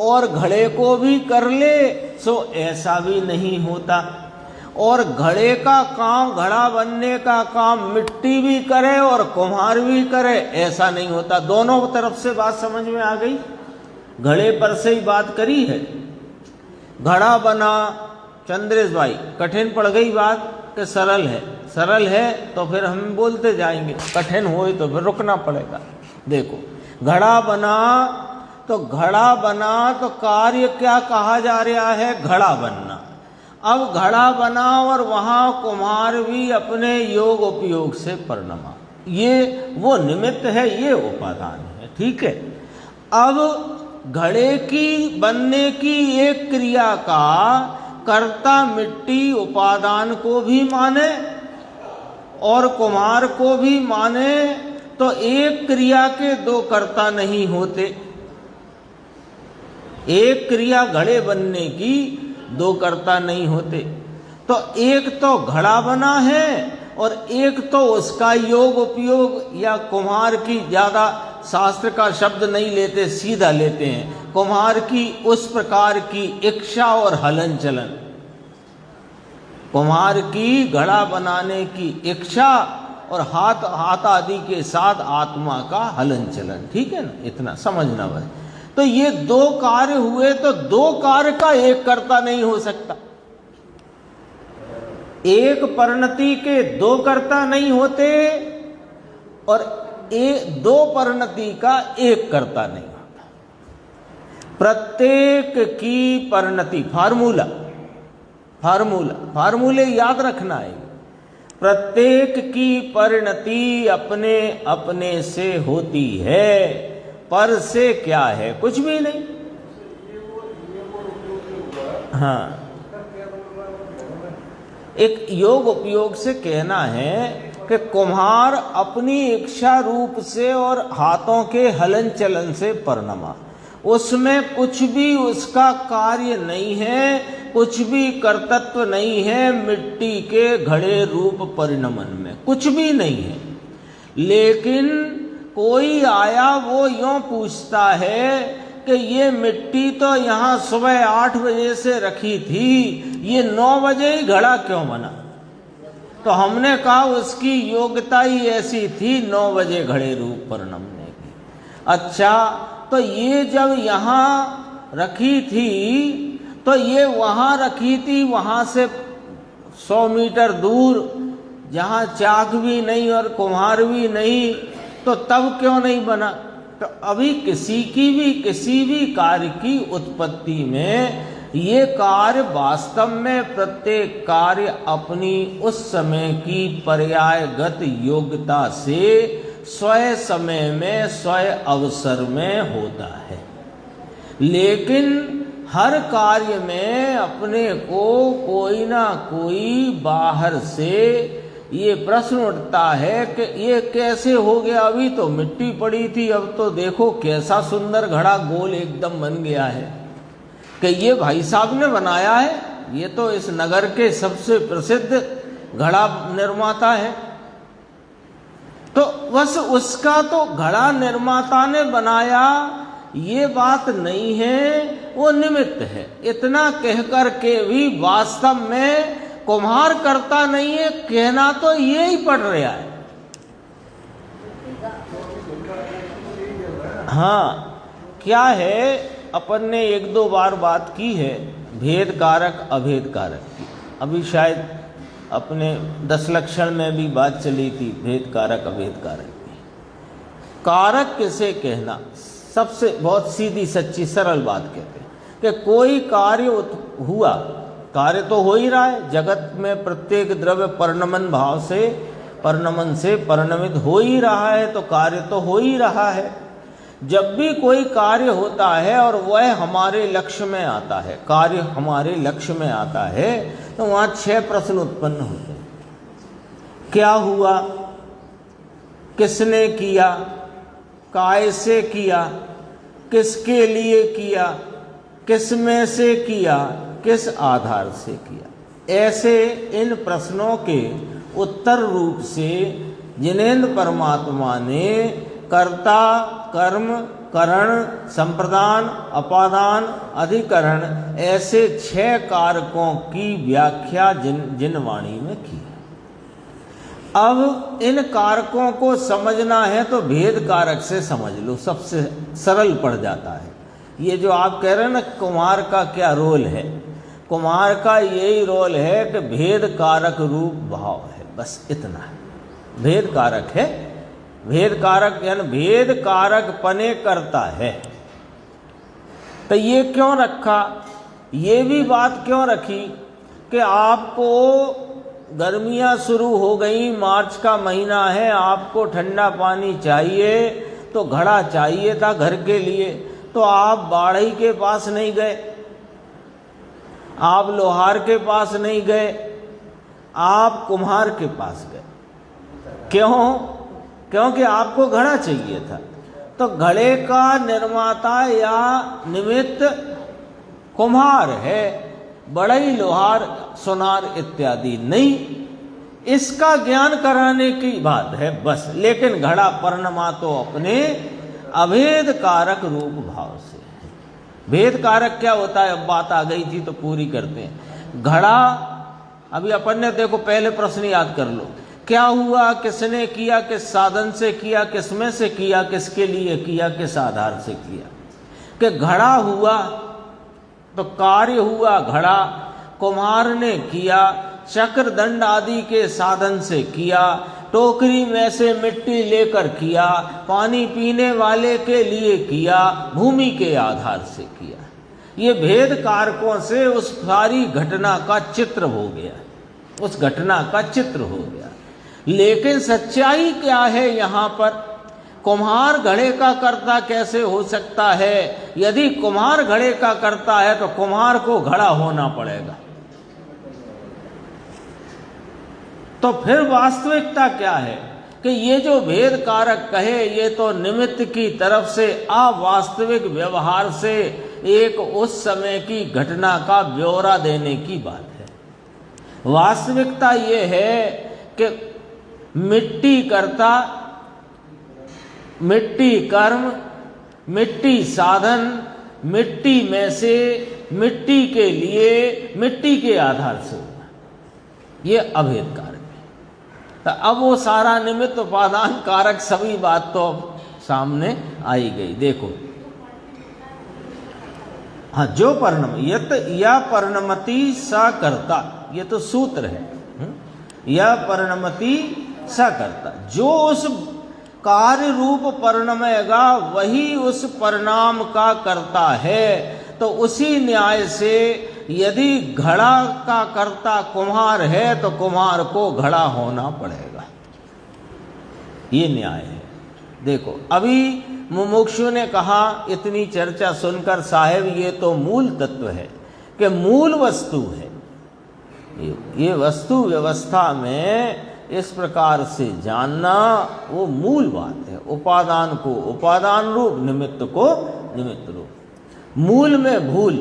और घड़े को भी कर ले, सो ऐसा भी नहीं होता। और घड़े का काम, घड़ा बनने का काम मिट्टी भी करे और कुम्हार भी करे, ऐसा नहीं होता। दोनों तरफ से बात समझ में आ गई। घड़े पर से ही बात करी है। घड़ा बना, चंद्रेश भाई कठिन पड़ गई बात कि सरल है, सरल है तो फिर हम बोलते जाएंगे, कठिन हो तो फिर रुकना पड़ेगा। देखो घड़ा बना तो घड़ा बना तो कार्य क्या कहा जा रहा है? घड़ा बनना। अब घड़ा बना और वहां कुम्हार भी अपने योग उपयोग से परिणमा, ये वो निमित्त है, ये उपादान है, ठीक है। अब घड़े की बनने की एक क्रिया का कर्ता मिट्टी उपादान को भी माने और कुम्हार को भी माने, तो एक क्रिया के दो कर्ता नहीं होते। एक क्रिया घड़े बनने की दो कर्ता नहीं होते। तो एक तो घड़ा बना है और एक तो उसका योग उपयोग, या कुम्हार की ज्यादा शास्त्र का शब्द नहीं लेते, सीधा लेते हैं, कुम्हार की उस प्रकार की इच्छा और हलन चलन, कुम्हार की घड़ा बनाने की इच्छा और हाथ आदि के साथ आत्मा का हलन चलन, ठीक है ना, इतना समझना बस। तो ये दो कार्य हुए तो दो कार्य का एक कर्ता नहीं हो सकता। एक परिणति के दो कर्ता नहीं होते और दो परिणति का एक कर्ता नहीं होता। प्रत्येक की परिणति, फार्मूले याद रखना है। प्रत्येक की परिणति अपने अपने से होती है, पर से क्या है? कुछ भी नहीं। हाँ, एक योग उपयोग से कहना है कि कुम्हार अपनी इच्छा रूप से और हाथों के हलन चलन से परिणमा, उसमें कुछ भी उसका कार्य नहीं है, कुछ भी कर्तव्य नहीं है मिट्टी के घड़े रूप परिणमन में, कुछ भी नहीं है। लेकिन कोई आया, वो यूं पूछता है कि ये मिट्टी तो यहाँ सुबह 8 बजे से रखी थी, ये 9 बजे ही घड़ा क्यों बना? तो हमने कहा उसकी योग्यता ही ऐसी थी 9 बजे घड़े रूप परिणमने की। अच्छा, तो ये जब यहाँ रखी थी तो ये वहाँ रखी थी, वहाँ से 100 मीटर दूर, जहाँ चाक भी नहीं और कुम्हार भी नहीं, तो तब क्यों नहीं बना? तो अभी किसी भी कार्य की उत्पत्ति में ये कार्य वास्तव में प्रत्येक कार्य अपनी उस समय की पर्यायगत योग्यता से स्वयं समय में स्वयं अवसर में होता है। लेकिन हर कार्य में अपने को कोई ना कोई बाहर से ये प्रश्न उठता है कि ये कैसे हो गया? अभी तो मिट्टी पड़ी थी, अब तो देखो कैसा सुंदर घड़ा गोल एकदम बन गया है। कि ये भाई साहब ने बनाया है, ये तो इस नगर के सबसे प्रसिद्ध घड़ा निर्माता है। तो बस उसका तो घड़ा निर्माता ने बनाया, ये बात नहीं है, वो निमित्त है। इतना कहकर के भी वास्तव में कुम्हार करता नहीं है, कहना तो ये ही पड़ रहा है। हाँ, क्या है, अपन ने 1-2 बार बात की है भेद कारक अभेद कारक की। अभी शायद अपने 10 लक्षण में भी बात चली थी भेद कारक अभेद कारक की। कारक किसे कहना? सबसे बहुत सीधी सच्ची सरल बात कहते हैं कि कोई कार्य हुआ, कार्य तो हो ही रहा है, जगत में प्रत्येक द्रव्य परिणमन भाव से परिणमन से परिणमित हो ही रहा है, तो कार्य तो हो ही रहा है। जब भी कोई कार्य होता है और वह हमारे लक्ष्य में आता है, कार्य हमारे लक्ष्य में आता है, तो वहाँ 6 प्रश्न उत्पन्न होते हैं। क्या हुआ, किसने किया, कैसे किया, किसके लिए किया, किस में से किया, किस आधार से किया। ऐसे इन प्रश्नों के उत्तर रूप से जिनेन्द्र परमात्मा ने कर्ता, कर्म, करण, संप्रदान, अपादान, अधिकरण ऐसे 6 कारकों की व्याख्या जिन वाणी में की। अब इन कारकों को समझना है तो भेद कारक से समझ लो, सबसे सरल पड़ जाता है। ये जो आप कह रहे हैं ना कुम्हार का क्या रोल है, कुम्हार का यही रोल है कि भेद कारक रूप भाव है, बस इतना है। भेद कारक है, भेद कारक यानी भेद कारक पने करता है। तो ये क्यों रखा, ये भी बात क्यों रखी कि आपको गर्मियाँ शुरू हो गई, मार्च का महीना है, आपको ठंडा पानी चाहिए तो घड़ा चाहिए था घर के लिए, तो आप बाढ़ई के पास नहीं गए, आप लोहार के पास नहीं गए, आप कुम्हार के पास गए। क्यों? क्योंकि आपको घड़ा चाहिए था। तो घड़े का निर्माता या निमित्त कुम्हार है, बढ़ई, लोहार, सुनार इत्यादि नहीं। इसका ज्ञान कराने की बात है बस। लेकिन घड़ा परिणमा तो अपने अभेद कारक रूप भाव से है। भेद कारक क्या होता है, अब बात आ गई थी तो पूरी करते हैं। घड़ा, अभी अपन ने देखो पहले प्रश्न याद कर लो, क्या हुआ, किसने किया, किस साधन से किया, किसमें से किया, किसके लिए किया, किस आधार से किया। कि घड़ा हुआ तो कार्य हुआ, घड़ा कुम्हार ने किया, चक्र दंड आदि के साधन से किया, टोकरी में से मिट्टी लेकर किया, पानी पीने वाले के लिए किया, भूमि के आधार से किया। ये भेद कारकों से उस सारी घटना का चित्र हो गया, उस घटना का चित्र हो गया। लेकिन सच्चाई क्या है यहाँ पर, कुम्हार घड़े का कर्ता कैसे हो सकता है? यदि कुम्हार घड़े का कर्ता है तो कुम्हार को घड़ा होना पड़ेगा। तो फिर वास्तविकता क्या है कि ये जो भेद कारक कहे, ये तो निमित्त की तरफ से अवास्तविक व्यवहार से एक उस समय की घटना का ब्यौरा देने की बात है। वास्तविकता ये है कि मिट्टी कर्ता, मिट्टी कर्म, मिट्टी साधन, मिट्टी में से, मिट्टी के लिए, मिट्टी के आधार से होगा, ये अभेद कारक है। तो अब वो सारा निमित्त उपादान कारक सभी बात तो सामने आई गई। देखो, हाँ, जो परिणम यत या परिणमति सा करता, ये तो सूत्र है। या परिणमति सा करता, जो उस कार्य रूप परिणमेगा वही उस परिणाम का करता है। तो उसी न्याय से यदि घड़ा का कर्ता कुम्हार है तो कुम्हार को घड़ा होना पड़ेगा, ये न्याय है। देखो, अभी मुमुक्षु ने कहा, इतनी चर्चा सुनकर, साहेब ये तो मूल तत्व है कि मूल वस्तु है। ये वस्तु व्यवस्था में इस प्रकार से जानना वो मूल बात है। उपादान को उपादान रूप, निमित्त को निमित्त रूप। मूल में भूल,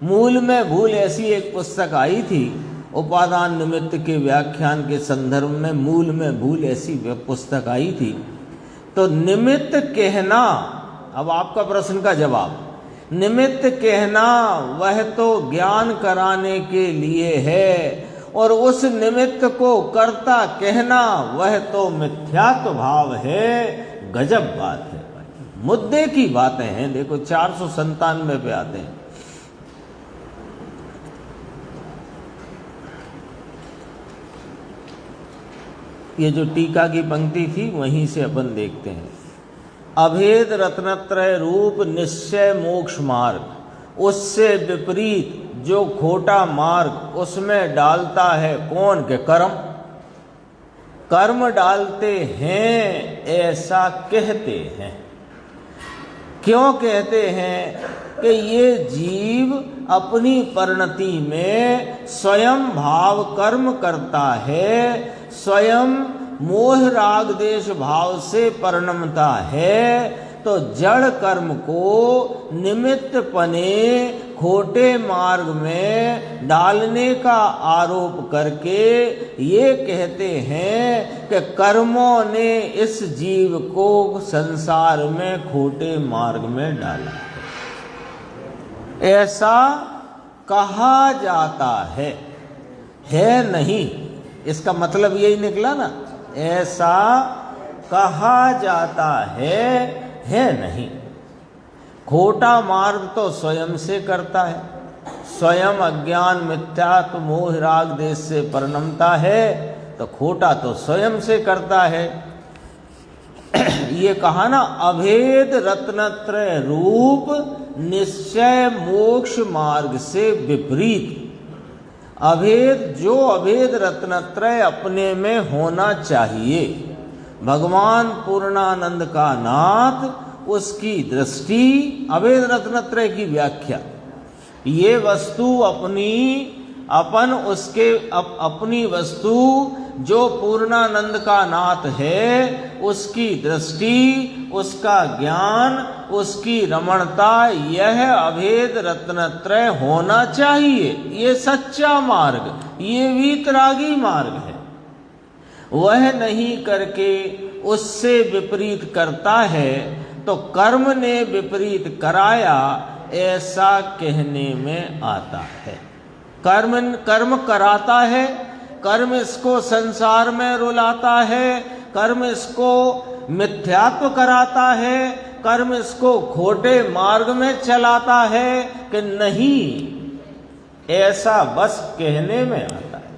मूल में भूल ऐसी एक पुस्तक आई थी, उपादान निमित्त के व्याख्यान के संदर्भ में मूल में भूल ऐसी पुस्तक आई थी। तो निमित्त कहना, अब आपका प्रश्न का जवाब, निमित्त कहना वह तो ज्ञान कराने के लिए है, और उस निमित्त को कर्ता कहना वह तो मिथ्यात्व भाव है। गजब बात है भाई, मुद्दे की बातें हैं। देखो 497 पे आते हैं। ये जो टीका की पंक्ति थी वहीं से अपन देखते हैं। अभेद रत्नत्रय रूप निश्चय मोक्ष मार्ग, उससे विपरीत जो खोटा मार्ग उसमें डालता है कौन? के कर्म। कर्म डालते हैं ऐसा कहते हैं। क्यों कहते हैं कि ये जीव अपनी परिणति में स्वयं भाव कर्म करता है, स्वयं मोह राग देश भाव से परिणमता है। तो जड़ कर्म को निमित्त पने खोटे मार्ग में डालने का आरोप करके ये कहते हैं कि कर्मों ने इस जीव को संसार में खोटे मार्ग में डाला, ऐसा कहा जाता है नहीं। इसका मतलब यही निकला ना, ऐसा कहा जाता है नहीं। खोटा मार्ग तो स्वयं से करता है, स्वयं अज्ञान मिथ्यात्व मोह राग देश से परिणमता है, तो खोटा तो स्वयं से करता है। ये कहा ना, अभेद रत्नत्रय रूप निश्चय मोक्ष मार्ग से विपरीत। अभेद, जो अभेद रत्नत्रय अपने में होना चाहिए, भगवान पूर्णानंद का नाथ, उसकी दृष्टि, अभेद रत्नत्रय की व्याख्या, ये वस्तु अपनी वस्तु जो पूर्णानंद का नाथ है, उसकी दृष्टि, उसका ज्ञान, उसकी रमणता, यह अभेद रत्नत्रय होना चाहिए। ये सच्चा मार्ग, ये वीतरागी मार्ग है। वह नहीं करके उससे विपरीत करता है, तो कर्म ने विपरीत कराया, ऐसा कहने में आता है। कर्म कराता है, कर्म इसको संसार में रुलाता है, कर्म इसको मिथ्यात्व कराता है, कर्म इसको खोटे मार्ग में चलाता है कि नहीं, ऐसा बस कहने में आता है,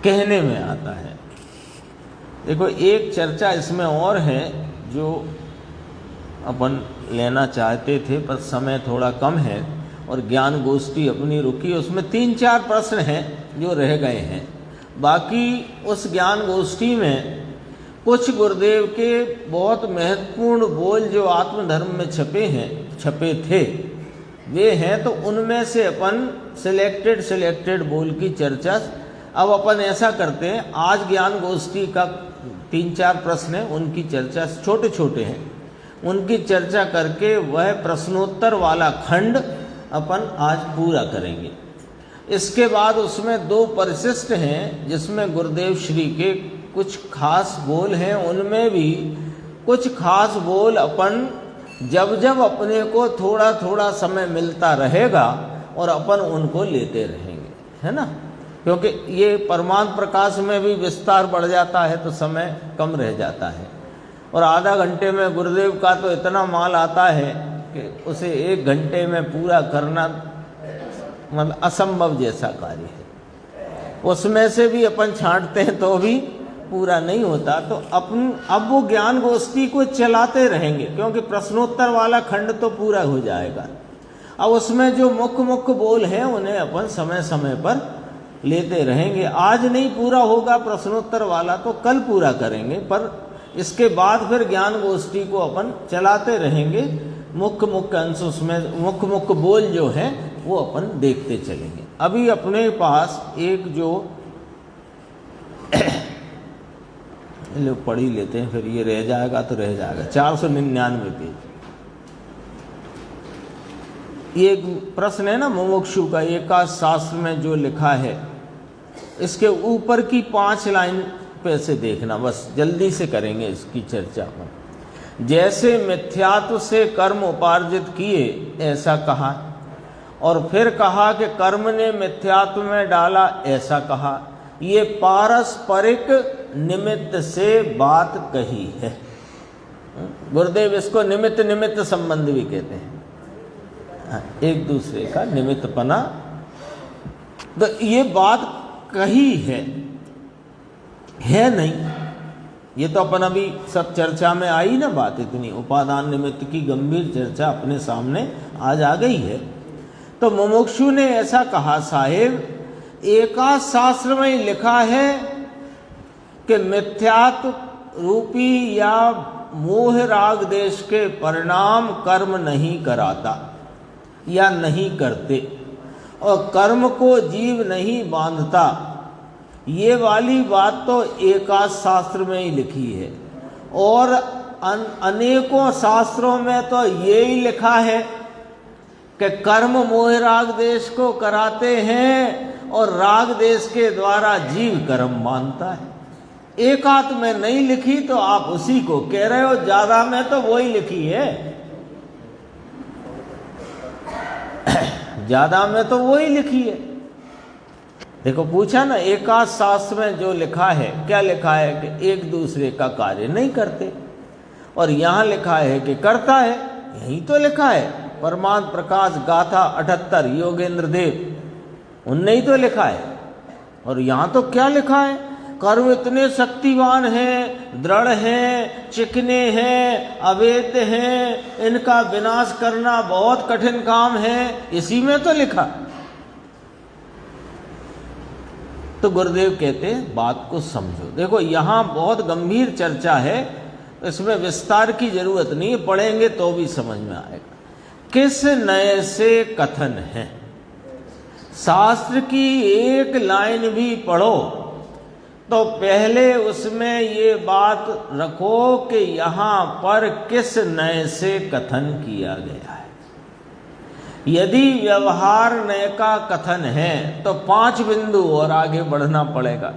कहने में आता है। देखो, एक चर्चा इसमें और है जो अपन लेना चाहते थे, पर समय थोड़ा कम है और ज्ञान गोष्ठी अपनी रुकी। उसमें 3-4 प्रश्न हैं जो रह गए हैं। बाकी उस ज्ञान गोष्ठी में कुछ गुरुदेव के बहुत महत्वपूर्ण बोल जो आत्मधर्म में छपे थे, वे हैं। तो उनमें से अपन सिलेक्टेड बोल की चर्चा अब अपन ऐसा करते हैं, आज ज्ञान गोष्ठी का 3-4 प्रश्न है, उनकी चर्चा छोटे छोटे हैं, उनकी चर्चा करके वह प्रश्नोत्तर वाला खंड अपन आज पूरा करेंगे। इसके बाद उसमें 2 परिशिष्ट हैं जिसमें गुरुदेव श्री के कुछ खास बोल हैं। उनमें भी कुछ खास बोल अपन जब अपने को थोड़ा थोड़ा समय मिलता रहेगा और अपन उनको लेते रहेंगे, है ना। क्योंकि ये परमार्थ प्रकाश में भी विस्तार बढ़ जाता है तो समय कम रह जाता है, और आधा घंटे में गुरुदेव का तो इतना माल आता है कि उसे 1 घंटे में पूरा करना मतलब असंभव जैसा कार्य है। उसमें से भी अपन छांटते हैं तो भी पूरा नहीं होता। तो अब वो ज्ञान गोष्ठी को चलाते रहेंगे, क्योंकि प्रश्नोत्तर वाला खंड तो पूरा हो जाएगा। अब उसमें जो मुख्य बोल हैं उन्हें अपन समय समय पर लेते रहेंगे। आज नहीं पूरा होगा प्रश्नोत्तर वाला तो कल पूरा करेंगे, पर इसके बाद फिर ज्ञान गोष्ठी को अपन चलाते रहेंगे। मुख्य अंश उसमें मुख्य बोल जो है वो अपन देखते चलेंगे। अभी अपने पास एक जो लोग पढ़ ही लेते हैं, फिर ये रह जाएगा तो रह जाएगा। 499 पेज, ये एक प्रश्न है ना मुमुक्षु का, एकादश शास्त्र में जो लिखा है, इसके ऊपर की 5 लाइन पे से देखना, बस जल्दी से करेंगे इसकी चर्चा को। जैसे मिथ्यात्व से कर्म उपार्जित किए, ऐसा कहा, और फिर कहा कि कर्म ने मिथ्यात्व में डाला, ऐसा कहा। ये पारस्परिक निमित्त से बात कही है। गुरुदेव इसको निमित्त संबंध भी कहते हैं, एक दूसरे का निमित्तपना। तो ये बात कही है नहीं, ये तो अपन अभी सब चर्चा में आई ना बात, इतनी उपादान निमित्त की गंभीर चर्चा अपने सामने आज आ गई है। तो मुमुक्षु ने ऐसा कहा, साहेब एकादश शास्त्र में लिखा है कि मिथ्यात्व रूपी या मोह राग देश के परिणाम कर्म नहीं कराता या नहीं करते, और कर्म को जीव नहीं बांधता। ये वाली बात तो एकाध शास्त्र में ही लिखी है, और अनेकों शास्त्रों में तो ये ही लिखा है कि कर्म मोह राग देश को कराते हैं और राग देश के द्वारा जीव कर्म मानता है। एकात में नहीं लिखी तो आप उसी को कह रहे हो, ज्यादा में तो वही लिखी है, ज्यादा में तो वही लिखी है। देखो पूछा ना, एकाद शास्त्र में जो लिखा है, क्या लिखा है कि एक दूसरे का कार्य नहीं करते, और यहां लिखा है कि करता है। यही तो लिखा है, परमात्म प्रकाश गाथा 78 योगेंद्र देव, उनने ही तो लिखा है। और यहां तो क्या लिखा है, कर्म इतने शक्तिवान हैं, दृढ़ हैं, चिकने हैं, अवैध हैं, इनका विनाश करना बहुत कठिन काम है, इसी में तो लिखा। तो गुरुदेव कहते हैं बात को समझो। देखो यहां बहुत गंभीर चर्चा है, इसमें विस्तार की जरूरत नहीं है, पढ़ेंगे तो भी समझ में आएगा। किस नए से कथन है, शास्त्र की एक लाइन भी पढ़ो तो पहले उसमें ये बात रखो कि यहां पर किस नए से कथन किया गया है। यदि व्यवहार नय का कथन है तो 5 बिंदु और आगे बढ़ना पड़ेगा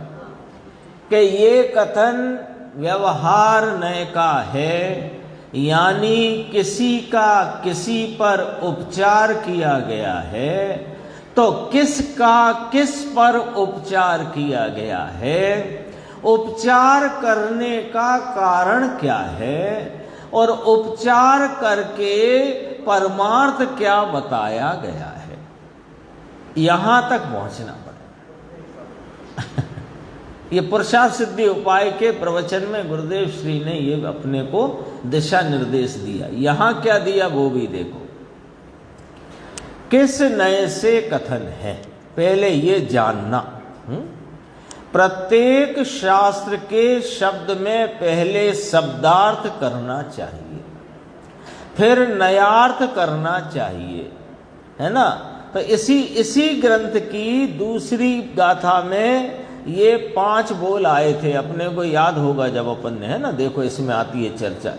कि ये कथन व्यवहार नय का है, यानी किसी का किसी पर उपचार किया गया है। तो किसका किस पर उपचार किया गया है, उपचार करने का कारण क्या है, और उपचार करके परमार्थ क्या बताया गया है, यहां तक पहुंचना पड़ेगा। ये पुरुषार्थ सिद्धि उपाय के प्रवचन में गुरुदेव श्री ने ये अपने को दिशा निर्देश दिया। यहां क्या दिया वो भी देखो। किस नए से कथन है, पहले ये जानना। प्रत्येक शास्त्र के शब्द में पहले शब्दार्थ करना चाहिए, फिर नयार्थ करना चाहिए, है ना। तो इसी ग्रंथ की दूसरी गाथा में ये 5 बोल आए थे, अपने को याद होगा जब अपन ने, है ना, देखो इसमें आती है चर्चा।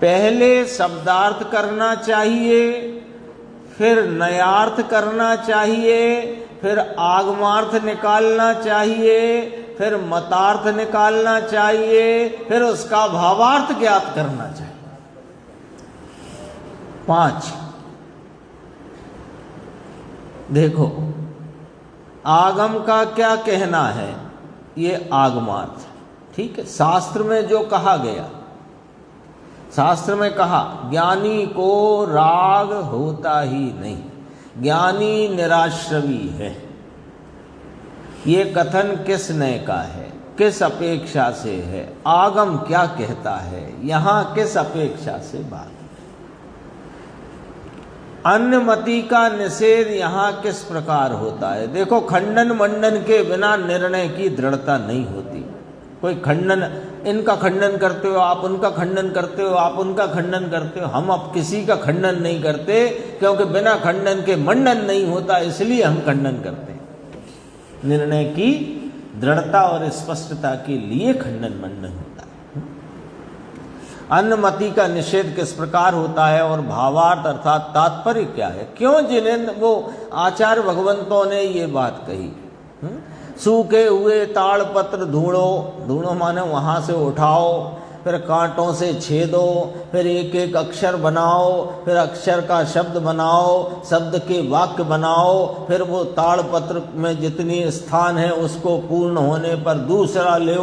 पहले शब्दार्थ करना चाहिए, फिर नयार्थ करना चाहिए, फिर आगमार्थ निकालना चाहिए, फिर मतार्थ निकालना चाहिए, फिर उसका भावार्थ ज्ञात करना चाहिए। 5 देखो आगम का क्या कहना है, ये आगमार्थ, ठीक है। शास्त्र में जो कहा गया, शास्त्र में कहा ज्ञानी को राग होता ही नहीं, ज्ञानी निराश्रवी है। ये कथन किस नए का है, किस अपेक्षा से है, आगम क्या कहता है, यहां किस अपेक्षा से बात। अन्यमति का निषेध यहां किस प्रकार होता है। देखो खंडन मंडन के बिना निर्णय की दृढ़ता नहीं होती। कोई खंडन, इनका खंडन करते हो आप, उनका खंडन करते हो आप, उनका खंडन करते हो, हम अब किसी का खंडन नहीं करते, क्योंकि बिना खंडन के मंडन नहीं होता, इसलिए हम खंडन करते हैं। निर्णय की दृढ़ता और स्पष्टता के लिए खंडन मंडन होता है। अन्यमति का निषेध किस प्रकार होता है और भावार्थ अर्थात तात्पर्य क्या है, क्यों जिन्हें वो आचार्य भगवंतों ने ये बात कही। सूखे हुए ताड़पत्र ढूंढो, ढूंढो माने वहां से उठाओ, फिर कांटों से छेदो, फिर एक एक अक्षर बनाओ, फिर अक्षर का शब्द बनाओ, शब्द के वाक्य बनाओ, फिर वो ताड़पत्र में जितनी स्थान है उसको पूर्ण होने पर दूसरा ले।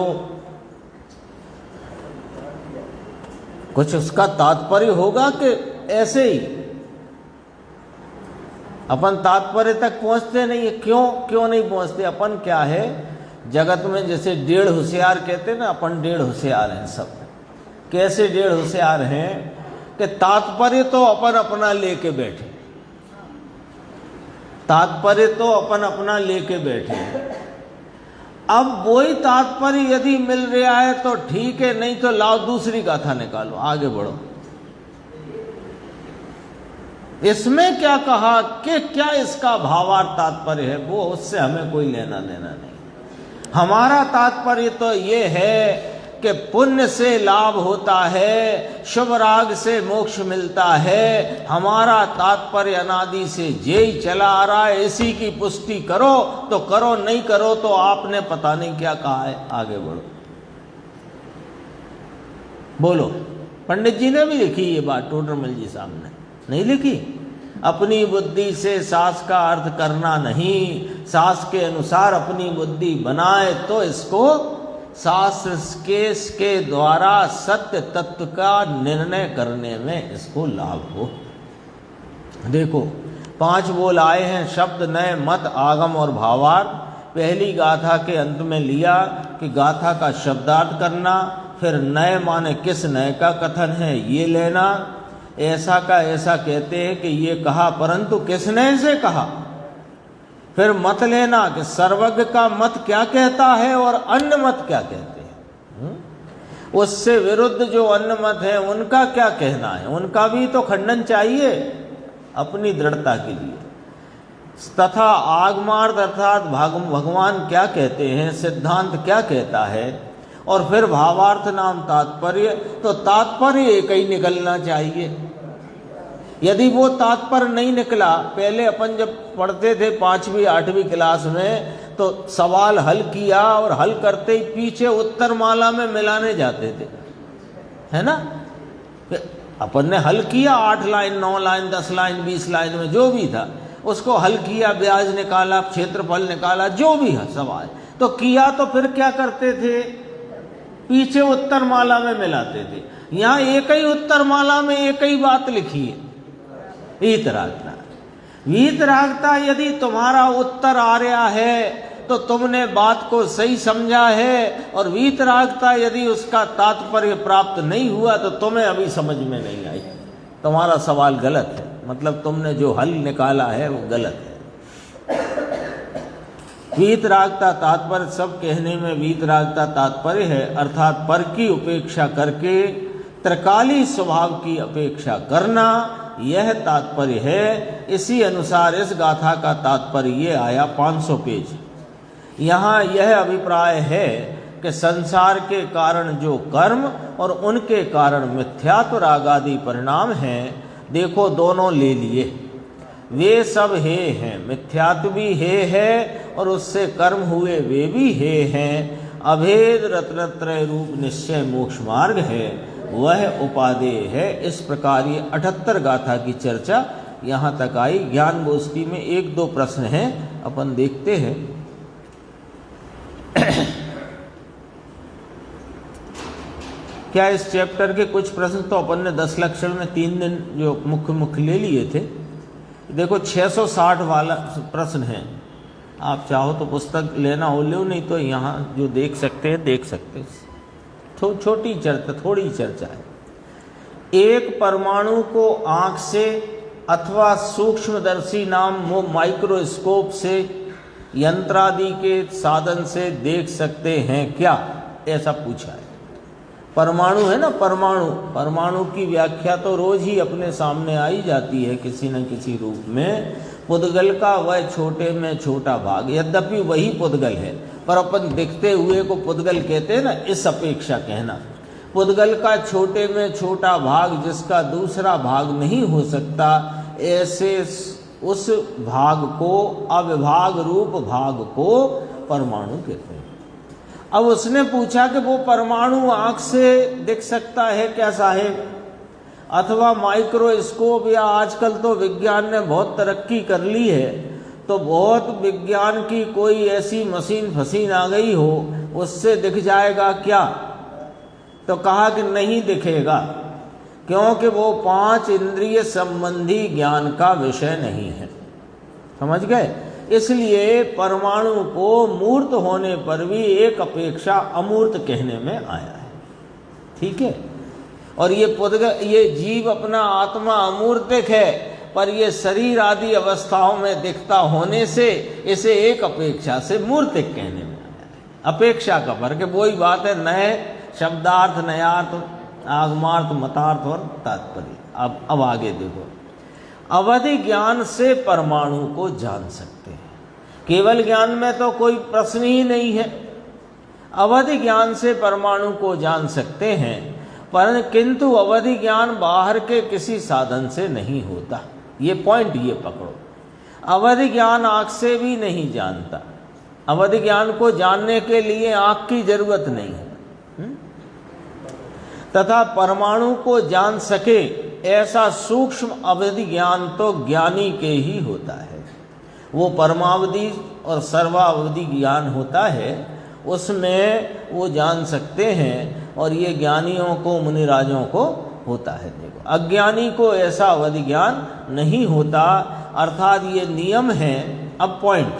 कुछ उसका तात्पर्य होगा कि ऐसे ही अपन तात्पर्य तक पहुंचते नहीं है। क्यों नहीं पहुंचते। अपन क्या है जगत में, जैसे 1.5 होशियार कहते हैं ना, अपन 1.5 होशियार हैं सब। कैसे 1.5 होशियार हैं कि तात्पर्य तो अपन अपना लेके बैठे, तात्पर्य तो अपन अपना लेके बैठे, अब वही तात्पर्य यदि मिल रहा है तो ठीक है, नहीं तो लाओ दूसरी गाथा निकालो, आगे बढ़ो। इसमें क्या कहा कि क्या इसका भावार्थ तात्पर्य है, वो उससे हमें कोई लेना देना नहीं। हमारा तात्पर्य तो ये है कि पुण्य से लाभ होता है, शुभ राग से मोक्ष मिलता है। हमारा तात्पर्य अनादि से यही चला आ रहा है, इसी की पुष्टि करो तो करो, नहीं करो तो आपने पता नहीं क्या कहा है। आगे बढ़ो, बोलो। पंडित जी ने भी लिखी ये बात, टोडरमल जी साहब ने नहीं लिखी। अपनी बुद्धि से सास का अर्थ करना नहीं, सास के अनुसार अपनी बुद्धि बनाए तो इसको शास्त्र के द्वारा सत्य तत्व का निर्णय करने में इसको लाभ हो। देखो 5 बोल आए हैं, शब्द, नय, मत, आगम और भावार्थ। पहली गाथा के अंत में लिया कि गाथा का शब्दार्थ करना, फिर नय माने किस नय का कथन है ये लेना। ऐसा का ऐसा कहते हैं कि ये कहा, परंतु किसने से कहा। फिर मत लेना कि सर्वज्ञ का मत क्या कहता है और अन्य मत क्या कहते हैं। उससे विरुद्ध जो अन्य मत है उनका क्या कहना है, उनका भी तो खंडन चाहिए अपनी दृढ़ता के लिए। तथा आगमार्थ अर्थात भगवान क्या कहते हैं, सिद्धांत क्या कहता है, और फिर भावार्थ नाम तात्पर्य। तो तात्पर्य एक ही निकलना चाहिए। यदि वो तात्पर्य नहीं निकला, पहले अपन जब पढ़ते थे 5वीं 8वीं क्लास में, तो सवाल हल किया और हल करते ही पीछे उत्तर माला में मिलाने जाते थे, है ना। अपन ने हल किया 8 लाइन 9 लाइन 10 लाइन 20 लाइन में जो भी था उसको हल किया, ब्याज निकाला, क्षेत्रफल निकाला, जो भी है सवाल तो किया। तो फिर क्या करते थे, पीछे उत्तर माला में मिलाते थे। यहाँ एक ही उत्तर माला में एक ही बात लिखी है, वीतरागता। वीतरागता यदि तुम्हारा उत्तर आ रहा है तो तुमने बात को सही समझा है, और वीतरागता यदि उसका तात्पर्य प्राप्त नहीं हुआ तो तुम्हें अभी समझ में नहीं आई, तुम्हारा सवाल गलत है, मतलब तुमने जो हल निकाला है वो गलत है। वीतरागता तात्पर्य सब कहने में वीतरागता तात्पर्य है, अर्थात पर की उपेक्षा करके त्रिकाली स्वभाव की अपेक्षा करना, यह तात्पर्य है। इसी अनुसार इस गाथा का तात्पर्य ये आया 500 पेज। यहाँ यह अभिप्राय है कि संसार के कारण जो कर्म और उनके कारण मिथ्यात्व राग आदि परिणाम हैं, देखो दोनों ले लिए, वे सब हे हैं। मिथ्यात्व भी हे है और उससे कर्म हुए वे भी हे हैं। अभेद रत्नत्रय रूप निश्चय मोक्ष मार्ग है, वह उपादेय है। इस प्रकार ये 78 गाथा की चर्चा यहाँ तक आई। ज्ञान गोष्ठी में 1-2 प्रश्न हैं, अपन देखते हैं। क्या इस चैप्टर के कुछ प्रश्न तो अपन ने 10 लक्षण में 3 दिन जो मुख्य ले लिए थे। देखो 660 वाला प्रश्न है, आप चाहो तो पुस्तक लेना हो लो, नहीं तो यहाँ जो देख सकते हैं देख सकते हैं। छोटी चर्चा, थोड़ी चर्चा है। एक परमाणु को आँख से अथवा सूक्ष्मदर्शी नाम माइक्रोस्कोप से यंत्रादि के साधन से देख सकते हैं क्या, ऐसा पूछा है। परमाणु है ना, परमाणु की व्याख्या तो रोज ही अपने सामने आई जाती है किसी न किसी रूप में। पुद्गल का वह छोटे में छोटा भाग, यद्यपि वही पुद्गल है, पर अपन दिखते हुए को पुद्गल कहते हैं ना, इस अपेक्षा कहना। पुद्गल का छोटे में छोटा भाग जिसका दूसरा भाग नहीं हो सकता, ऐसे उस भाग को, अविभाग रूप भाग को परमाणु कहते हैं। अब उसने पूछा कि वो परमाणु आँख से दिख सकता है क्या साहेब, अथवा माइक्रोस्कोप, या आजकल तो विज्ञान ने बहुत तरक्की कर ली है, तो बहुत विज्ञान की कोई ऐसी मशीन फसीन आ गई हो उससे दिख जाएगा क्या। तो कहा कि नहीं दिखेगा, क्योंकि वो 5 इंद्रिय संबंधी ज्ञान का विषय नहीं है। समझ गए। इसलिए परमाणु को मूर्त होने पर भी एक अपेक्षा अमूर्त कहने में आया है। ठीक है। और ये जीव अपना आत्मा अमूर्तिक है, पर ये शरीर आदि अवस्थाओं में दिखता होने से इसे एक अपेक्षा से मूर्तिक कहने में आया है। अपेक्षा का फर्क है। वही बात है, नए शब्दार्थ, नयार्थ, आगमार्थ, मतार्थ और तात्पर्य। अब आगे देखो, अवधि ज्ञान से परमाणु को जान सकते हैं। केवल ज्ञान में तो कोई प्रश्न ही नहीं है। अवधि ज्ञान से परमाणु को जान सकते हैं, पर किंतु अवधि ज्ञान बाहर के किसी साधन से नहीं होता। ये पॉइंट ये पकड़ो, अवधि ज्ञान आँख से भी नहीं जानता। अवधि ज्ञान को जानने के लिए आँख की जरूरत नहीं है। तथा परमाणु को जान सके ऐसा सूक्ष्म अवधि ज्ञान तो ज्ञानी के ही होता है। वो परमावधि और सर्वावधि ज्ञान होता है, उसमें वो जान सकते हैं, और ये ज्ञानियों को, मुनिराजों को होता है। देखो, अज्ञानी को ऐसा अवधि ज्ञान नहीं होता। अर्थात ये नियम है, अब पॉइंट,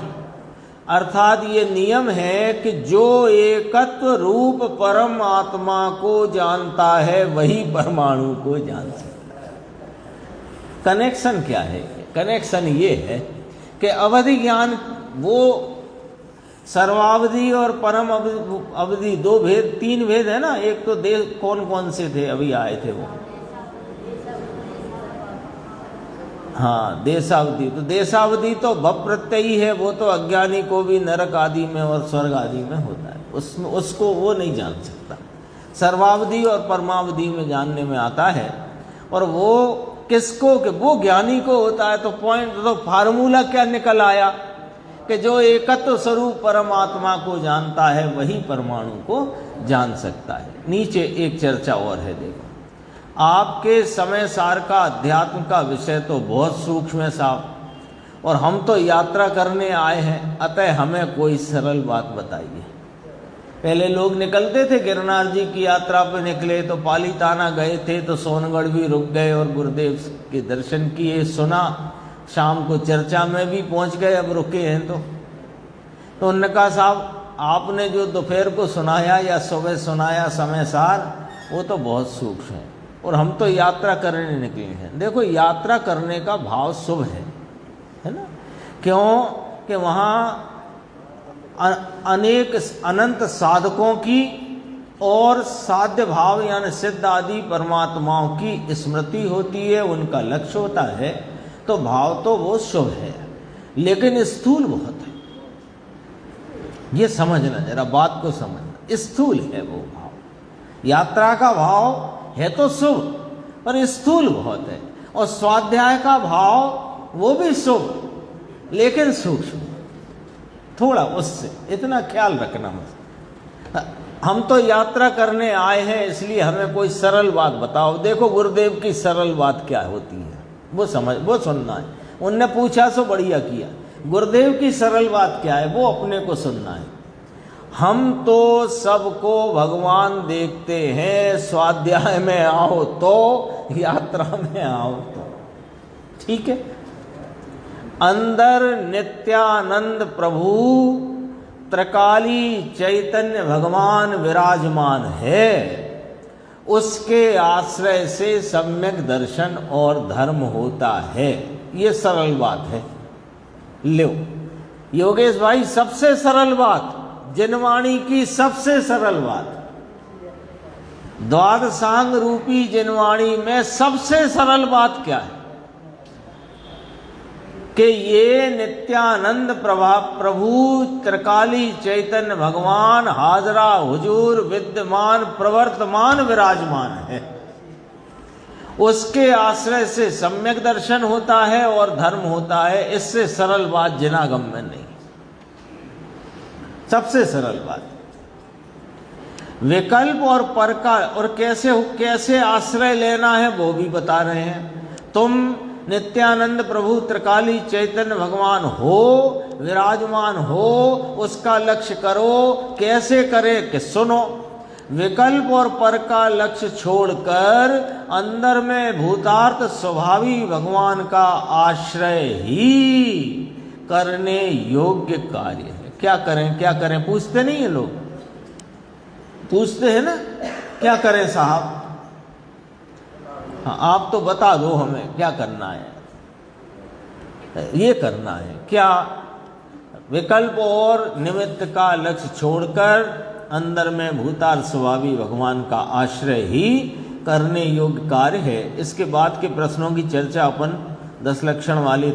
अर्थात ये नियम है कि जो एकत्व रूप परम आत्मा को जानता है वही परमाणु को जान सकता है। कनेक्शन क्या है? कनेक्शन ये है कि अवधि ज्ञान, वो सर्वावधि और परम अवधि, दो भेद, तीन भेद है ना। एक तो देश, कौन कौन से थे अभी आए थे वो? हाँ, देशावधि। तो देशावधि तो भव प्रत्ययी है, वो तो अज्ञानी को भी नरक आदि में और स्वर्ग आदि में होता है, उसमें उसको वो नहीं जान सकता। सर्वावधि और परमावधि में जानने में आता है, और वो किसको, कि वो ज्ञानी को होता है। तो पॉइंट, तो फार्मूला क्या निकल आया कि जो एकत्व स्वरूप परमात्मा को जानता है वही परमाणु को जान सकता है। नीचे एक चर्चा और है, देखो, आपके समय सार का अध्यात्म का विषय तो बहुत सूक्ष्म है साहब, और हम तो यात्रा करने आए हैं, अतः हमें कोई सरल बात बताइए। पहले लोग निकलते थे, गिरनार जी की यात्रा पे निकले तो पालीताना गए थे, तो सोनगढ़ भी रुक गए और गुरुदेव के दर्शन किए, सुना, शाम को चर्चा में भी पहुंच गए, अब रुके हैं। तो उन्होंने कहा, साहब आपने जो दोपहर को सुनाया या सुबह सुनाया समय सार, वो तो बहुत सूक्ष्म है, और हम तो यात्रा करने निकले हैं। देखो, यात्रा करने का भाव शुभ है ना। क्यों कि वहाँ अनेक अनंत साधकों की और साध्य भाव यानी सिद्ध आदि परमात्माओं की स्मृति होती है, उनका लक्ष्य होता है, तो भाव तो वो शुभ है, लेकिन स्थूल बहुत है। ये समझना, जरा बात को समझना, स्थूल है वो भाव। यात्रा का भाव है तो शुभ, पर स्थूल बहुत है। और स्वाध्याय का भाव वो भी शुभ, लेकिन सूक्ष्म, थोड़ा उससे इतना ख्याल रखना मत। हम तो यात्रा करने आए हैं, इसलिए हमें कोई सरल बात बताओ। देखो, गुरुदेव की सरल बात क्या होती है वो सुनना है। उनने पूछा सो बढ़िया किया, गुरुदेव की सरल बात क्या है वो अपने को सुनना है। हम तो सबको भगवान देखते हैं, स्वाध्याय में आओ तो, यात्रा में आओ तो, ठीक है। अंदर नित्यानंद प्रभु त्रिकाली चैतन्य भगवान विराजमान है, उसके आश्रय से सम्यक दर्शन और धर्म होता है। ये सरल बात है। लो योगेश भाई, सबसे सरल बात, जिनवाणी की सबसे सरल बात, द्वादशांग रूपी जिनवाणी में सबसे सरल बात क्या है कि ये नित्यानंद प्रभु त्रिकाली चैतन्य भगवान हाजरा हुजूर विद्यमान प्रवर्तमान विराजमान है, उसके आश्रय से सम्यक दर्शन होता है और धर्म होता है। इससे सरल बात जिनागम में नहीं, सबसे सरल बात। विकल्प और पर का और कैसे आश्रय लेना है वो भी बता रहे हैं। तुम नित्यानंद प्रभु त्रिकाली चैतन्य भगवान हो, विराजमान हो, उसका लक्ष्य करो। कैसे करे कि सुनो, विकल्प और पर का लक्ष्य छोड़कर अंदर में भूतार्थ स्वभावी भगवान का आश्रय ही करने योग्य कार्य है। क्या करें पूछते नहीं है लोग, पूछते हैं ना, क्या करें साहब? हाँ, आप तो बता दो हमें क्या करना है। ये करना है क्या? विकल्प और निमित्त का लक्ष्य छोड़कर अंदर में भूतार्थ स्वभावी भगवान का आश्रय ही करने योग्य कार्य है। इसके बाद के प्रश्नों की चर्चा अपन 10 लक्षण वाली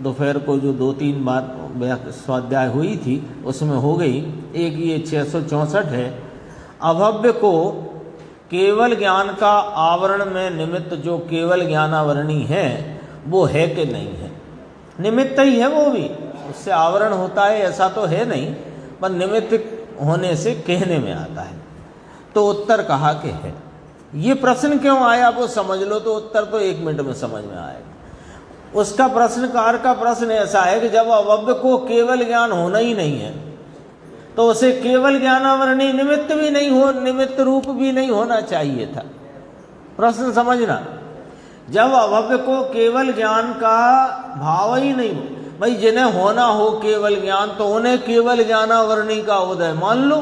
दोपहर को जो 2-3 बार स्वाध्याय हुई थी उसमें हो गई। एक ये 664 है, अभव्य को केवल ज्ञान का आवरण में निमित्त जो केवल ज्ञानावरणी है वो है कि नहीं है। निमित्त ही है वो भी, उससे आवरण होता है ऐसा तो है नहीं, पर निमित्त होने से कहने में आता है। तो उत्तर कहा कि है। ये प्रश्न क्यों आया वो समझ लो तो उत्तर तो 1 मिनट में समझ में आएगा। उसका प्रश्नकार का प्रश्न ऐसा है कि जब अभव्य को केवल ज्ञान होना ही नहीं है तो उसे केवल ज्ञानावरणी निमित्त भी नहीं हो, निमित्त रूप भी नहीं होना चाहिए था। प्रश्न समझना, जब अभव्य को केवल ज्ञान का भाव ही नहीं हो, भाई जिन्हें होना हो केवल ज्ञान तो उन्हें केवल ज्ञानावरणी का उदय मान लो,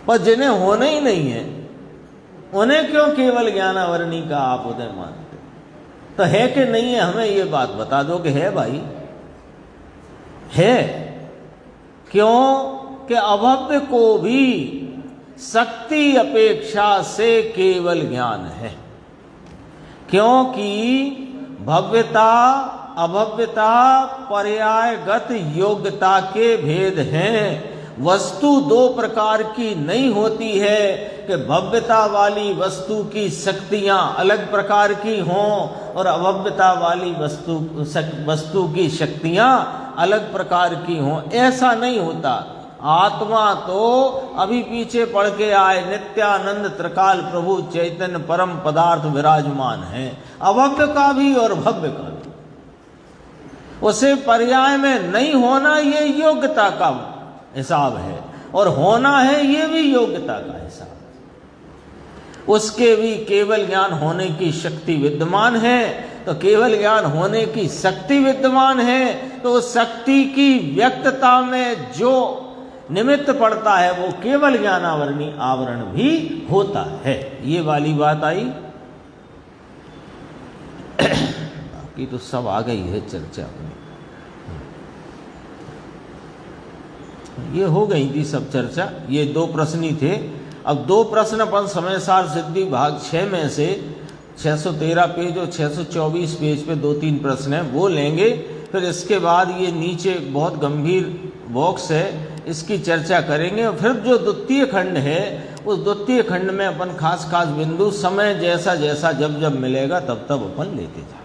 पर जिन्हें होना ही नहीं है उन्हें क्यों केवल ज्ञानावरणी का आप उदय मानते? तो है कि नहीं है, हमें ये बात बता दो कि है भाई, है। क्यों कि अभव्य को भी शक्ति अपेक्षा से केवल ज्ञान है, क्योंकि भव्यता अभव्यता पर्यायगत योग्यता के भेद हैं। वस्तु 2 प्रकार की नहीं होती है कि भव्यता वाली वस्तु की शक्तियां अलग प्रकार की हों और अभव्यता वाली वस्तु की शक्तियां अलग प्रकार की हों, ऐसा नहीं होता। आत्मा तो अभी पीछे पढ़ के आए, नित्यानंद त्रिकाल प्रभु चैतन्य परम पदार्थ विराजमान है, अभव्य का भी और भव्य का भी। उसे पर्याय में नहीं होना ये योग्यता का हिसाब है और होना है ये भी योग्यता का हिसाब। उसके भी केवल ज्ञान होने की शक्ति विद्यमान है, तो केवल ज्ञान होने की शक्ति विद्यमान है तो उस शक्ति की व्यक्तता में जो निमित्त पड़ता है वो केवल ज्ञानावरणी आवरण भी होता है। ये वाली बात आई। बाकी तो सब आ गई है चर्चा में, ये हो गई थी सब चर्चा। ये 2 प्रश्न ही थे। अब 2 प्रश्न अपन समयसार सिद्धि भाग 6 में से 613 पेज और 624 पेज पे 2-3 प्रश्न हैं वो लेंगे। फिर इसके बाद ये नीचे बहुत गंभीर बॉक्स है, इसकी चर्चा करेंगे। और फिर जो द्वितीय खंड है उस द्वितीय खंड में अपन खास बिंदु समय जैसा जैसा जब जब मिलेगा तब तब अपन लेते जाएंगे।